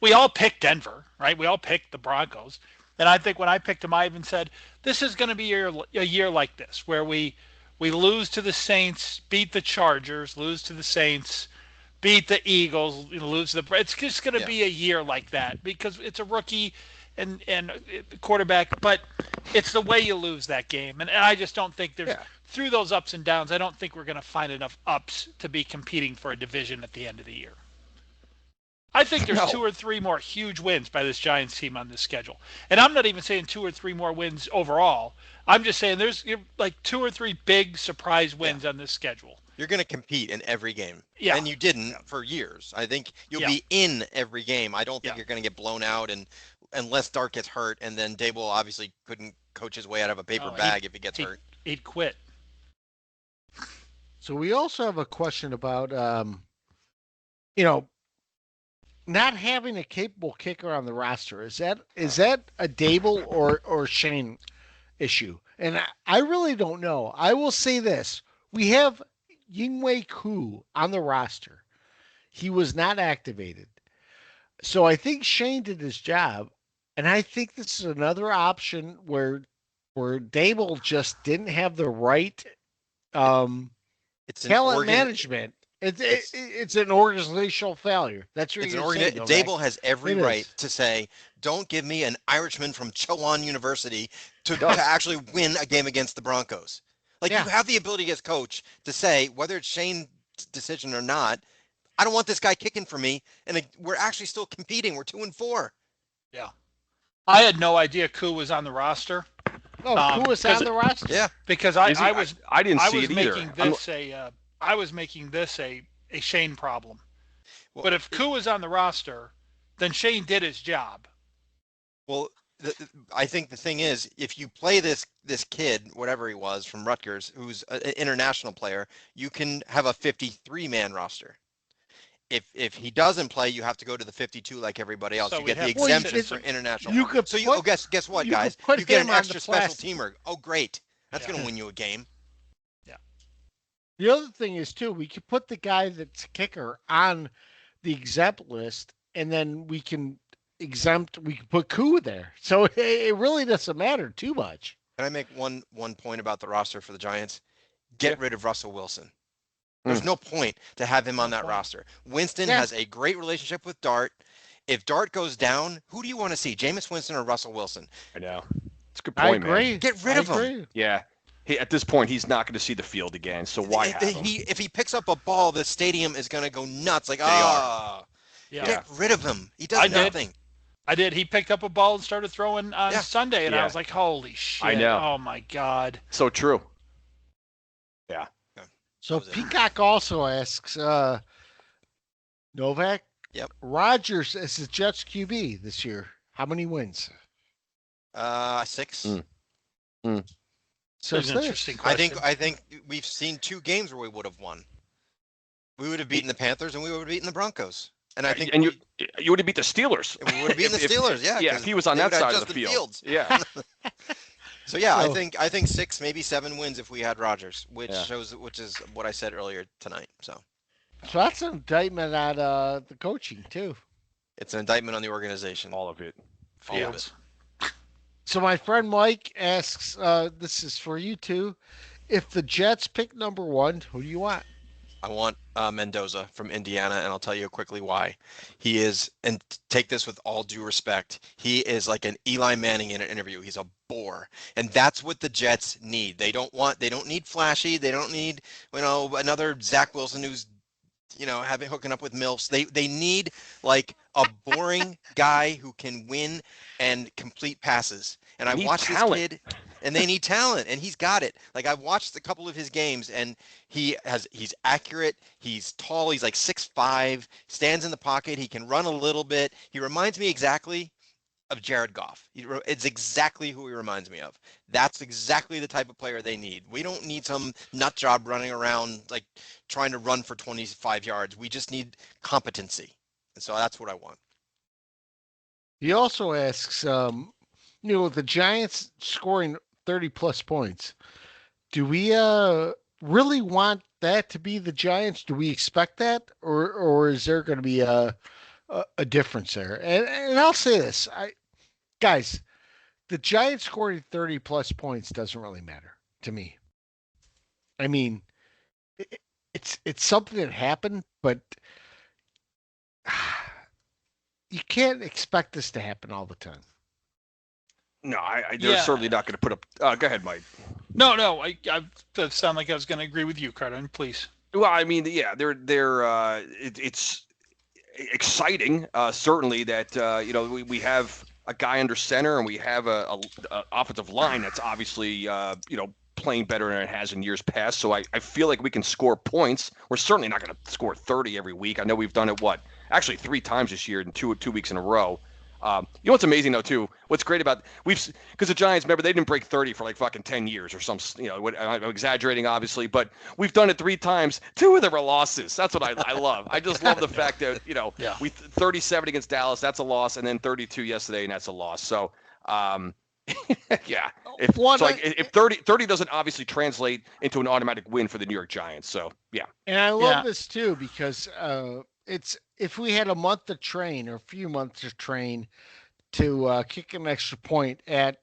we all picked Denver, right? We all picked the Broncos. And I think when I picked them, I even said, this is going to be a year like this, where we lose to the Saints, beat the Chargers, lose to the Saints, beat the Eagles, lose to the... It's just going to be a year like that because it's a rookie and quarterback, but it's the way you lose that game. And I just don't think there's... Yeah. Through those ups and downs, I don't think we're going to find enough ups to be competing for a division at the end of the year. I think there's 2 or 3 more huge wins by this Giants team on this schedule. And I'm not even saying 2 or 3 more wins overall. I'm just saying there's like 2 or 3 big surprise wins on this schedule. You're going to compete in every game. Yeah. And you didn't for years. I think you'll be in every game. I don't think you're going to get blown out unless Dart gets hurt, and then Dable obviously couldn't coach his way out of a paper bag if he gets hurt. He'd quit. So we also have a question about, not having a capable kicker on the roster. Is that a Dable or Shane issue? And I really don't know. I will say this: we have Yingwei Koo on the roster. He was not activated, so I think Shane did his job. And I think this is another option where Dable just didn't have the right talent management. It's an organizational failure. That's what you're saying. Dable has every right to say, "Don't give me an Irishman from Chowan University to actually win a game against the Broncos." You have the ability as coach to say, whether it's Shane's decision or not, I don't want this guy kicking for me, and we're actually still competing. We're 2-4. Yeah, I had no idea Koo was on the roster. Oh, Koo was on the roster. Yeah, because I didn't see it either. I was making this a Shane problem. But if Koo was on the roster, then Shane did his job. Well, I think the thing is, if you play this kid, whatever he was from Rutgers, who's an international player, you can have a 53-man roster. If he doesn't play, you have to go to the 52 like everybody else. So you we'd get the have exemption for citizens. international. You could guess what, you guys? could put You get him an on extra the special plastic. teamer. Oh, great! That's Yeah. going to win you a game. Yeah. The other thing is too, we could put the guy that's a kicker on the exempt list, and then we can put Koo there. So it really doesn't matter too much. Can I make one point about the roster for the Giants? Get rid of Russell Wilson. There's no point to have him on that roster. Winston has a great relationship with Dart. If Dart goes down, who do you want to see? Jameis Winston or Russell Wilson? I know. It's a good point, man. Get rid of him. Yeah. At this point, he's not going to see the field again, so why have him? If he picks up a ball, the stadium is going to go nuts. Like, get rid of him. He does nothing. I did. He picked up a ball and started throwing on Sunday, and I was like, holy shit. I know. Oh, my God. So true. Yeah. So Peacock also asks, Novak, Rodgers is the Jets QB this year. How many wins? 6. So it's an interesting question. I think we've seen 2 games where we would have won. We would have beaten the Panthers and we would have beaten the Broncos. And I think you would have beat the Steelers. We would have beaten the Steelers, Yeah, if he was on that side of the field. Yeah. So I think 6, maybe 7 wins if we had Rodgers, which is what I said earlier tonight. So that's an indictment on the coaching too. It's an indictment on the organization. All of it. All of it. So my friend Mike asks, this is for you too. If the Jets pick number 1, who do you want? I want Mendoza from Indiana, and I'll tell you quickly why. He is, and take this with all due respect, he is like an Eli Manning in an interview. He's a bore, and that's what the Jets need. They don't need flashy. They don't need, another Zach Wilson who's, hooking up with MILFs. They need like a boring guy who can win and complete passes. And I watched this kid. And they need talent, and he's got it. Like, I've watched a couple of his games, and he's accurate. He's tall. He's like 6'5", stands in the pocket. He can run a little bit. He reminds me exactly of Jared Goff. It's exactly who he reminds me of. That's exactly the type of player they need. We don't need some nut job running around, like, trying to run for 25 yards. We just need competency. And so that's what I want. He also asks, the Giants scoring 30-plus points. Do we really want that to be the Giants? Do we expect that? Or is there going to be a difference there? And I'll say this. Guys, the Giants scoring 30-plus points doesn't really matter to me. I mean, it's something that happened, but you can't expect this to happen all the time. No, they're certainly not going to put up. Go ahead, Mike. No, I sound like I was going to agree with you, Cardone. Please. Well, I mean, yeah, it's exciting. Certainly that we have a guy under center and we have a offensive line that's obviously playing better than it has in years past. So I feel like we can score points. We're certainly not going to score 30 every week. I know we've done it actually 3 times this year in two weeks in a row. What's amazing though too? What's great about because the Giants, remember, they didn't break 30 for like fucking 10 years or some. I'm exaggerating obviously, but we've done it 3 times. 2 of them are losses. That's what I love. I just love the fact that we 37 against Dallas, that's a loss, and then 32 yesterday, and that's a loss. So yeah, if 30 doesn't obviously translate into an automatic win for the New York Giants. So yeah, and I love this too because it's. If we had a month to train or a few months to train to kick an extra point at,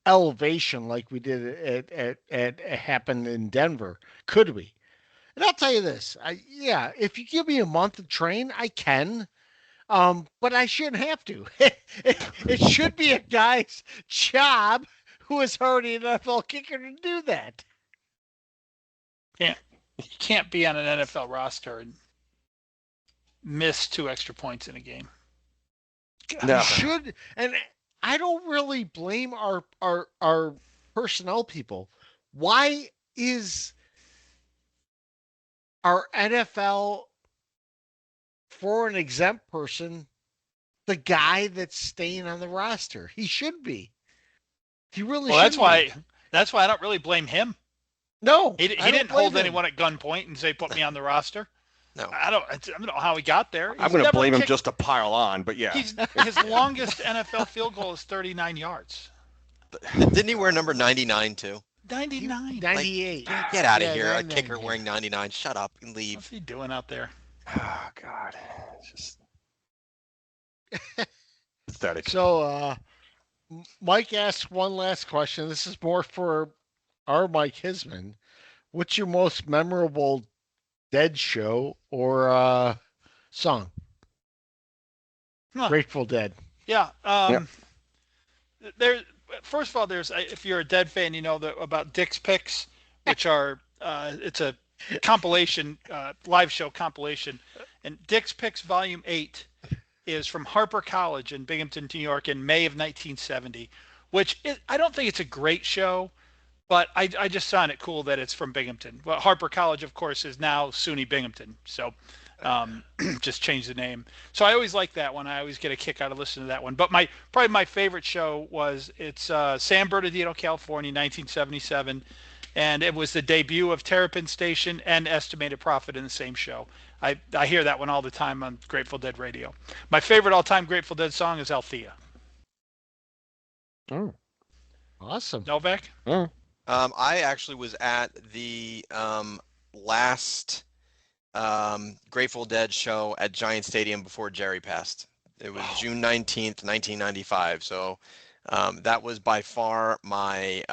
elevation like we did at happened in Denver, could we? And I'll tell you this, if you give me a month to train, I can, but I shouldn't have to. It should be a guy's job who is already an NFL kicker to do that. Yeah. You can't be on an NFL roster and miss 2 extra points in a game. No. You should, and I don't really blame our personnel people. Why is our NFL for an exempt person the guy that's staying on the roster. He should be. He really well, should be. That's why I don't really blame him. No, he didn't hold anyone at gunpoint and say, put me on the roster. No. I don't know how he got there. I'm going to blame him just to pile on, but yeah. His longest NFL field goal is 39 yards. Didn't he wear number 99 too? 99. 98. Get out of here. A kicker wearing 99. Shut up and leave. What's he doing out there? Oh, God. It's just pathetic. So, Mike asked one last question. This is more for our Mike Hisman. What's your most memorable Dead show or song? Grateful Dead. Yeah. First of all, if you're a Dead fan, you know about Dick's Picks, which are it's a compilation, live show compilation, and Dick's Picks Volume 8 is from Harper College in Binghamton, New York, in May of 1970. I don't think it's a great show, but I just found it cool that it's from Binghamton. Well, Harper College, of course, is now SUNY Binghamton, so just changed the name. So I always like that one. I always get a kick out of listening to that one. But probably my favorite show it's San Bernardino, California, 1977, and it was the debut of Terrapin Station and Estimated Profit in the same show. I hear that one all the time on Grateful Dead radio. My favorite all-time Grateful Dead song is Althea. Oh, awesome. Novak? I actually was at the last Grateful Dead show at Giant Stadium before Jerry passed. It was June 19th, 1995. So that was by far my,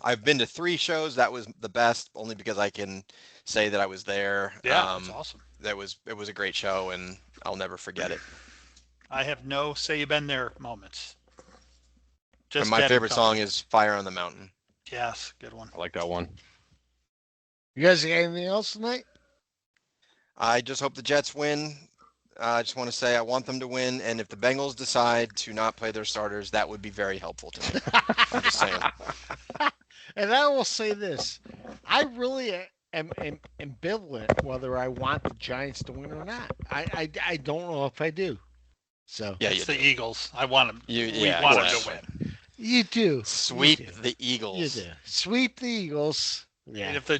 I've been to 3 shows. That was the best, only because I can say that I was there. Yeah, that's awesome. It was a great show, and I'll never forget it. I have no say you've been there moments. And my favorite song is Fire on the Mountain. Yes, good one. I like that one. You guys got anything else tonight? I just hope the Jets win. I just want to say I want them to win, and if the Bengals decide to not play their starters, that would be very helpful to me. I'm just saying. And I will say this. I really am ambivalent whether I want the Giants to win or not. I don't know if I do. So yeah, it's the Eagles. I want them. We want them to win. You do. Sweep the Eagles. You do. Sweep the Eagles. Yeah. And if the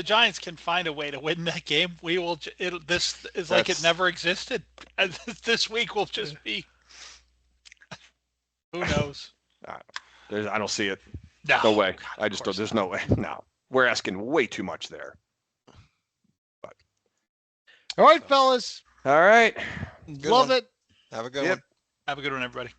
Giants can find a way to win that game, we will. This is like it never existed. And this week will just be. Who knows? I don't see it. No way. God, I just don't. There's no way. No, we're asking way too much there. But all right, fellas. All right. Love it. Have a good one. Have a good one, everybody.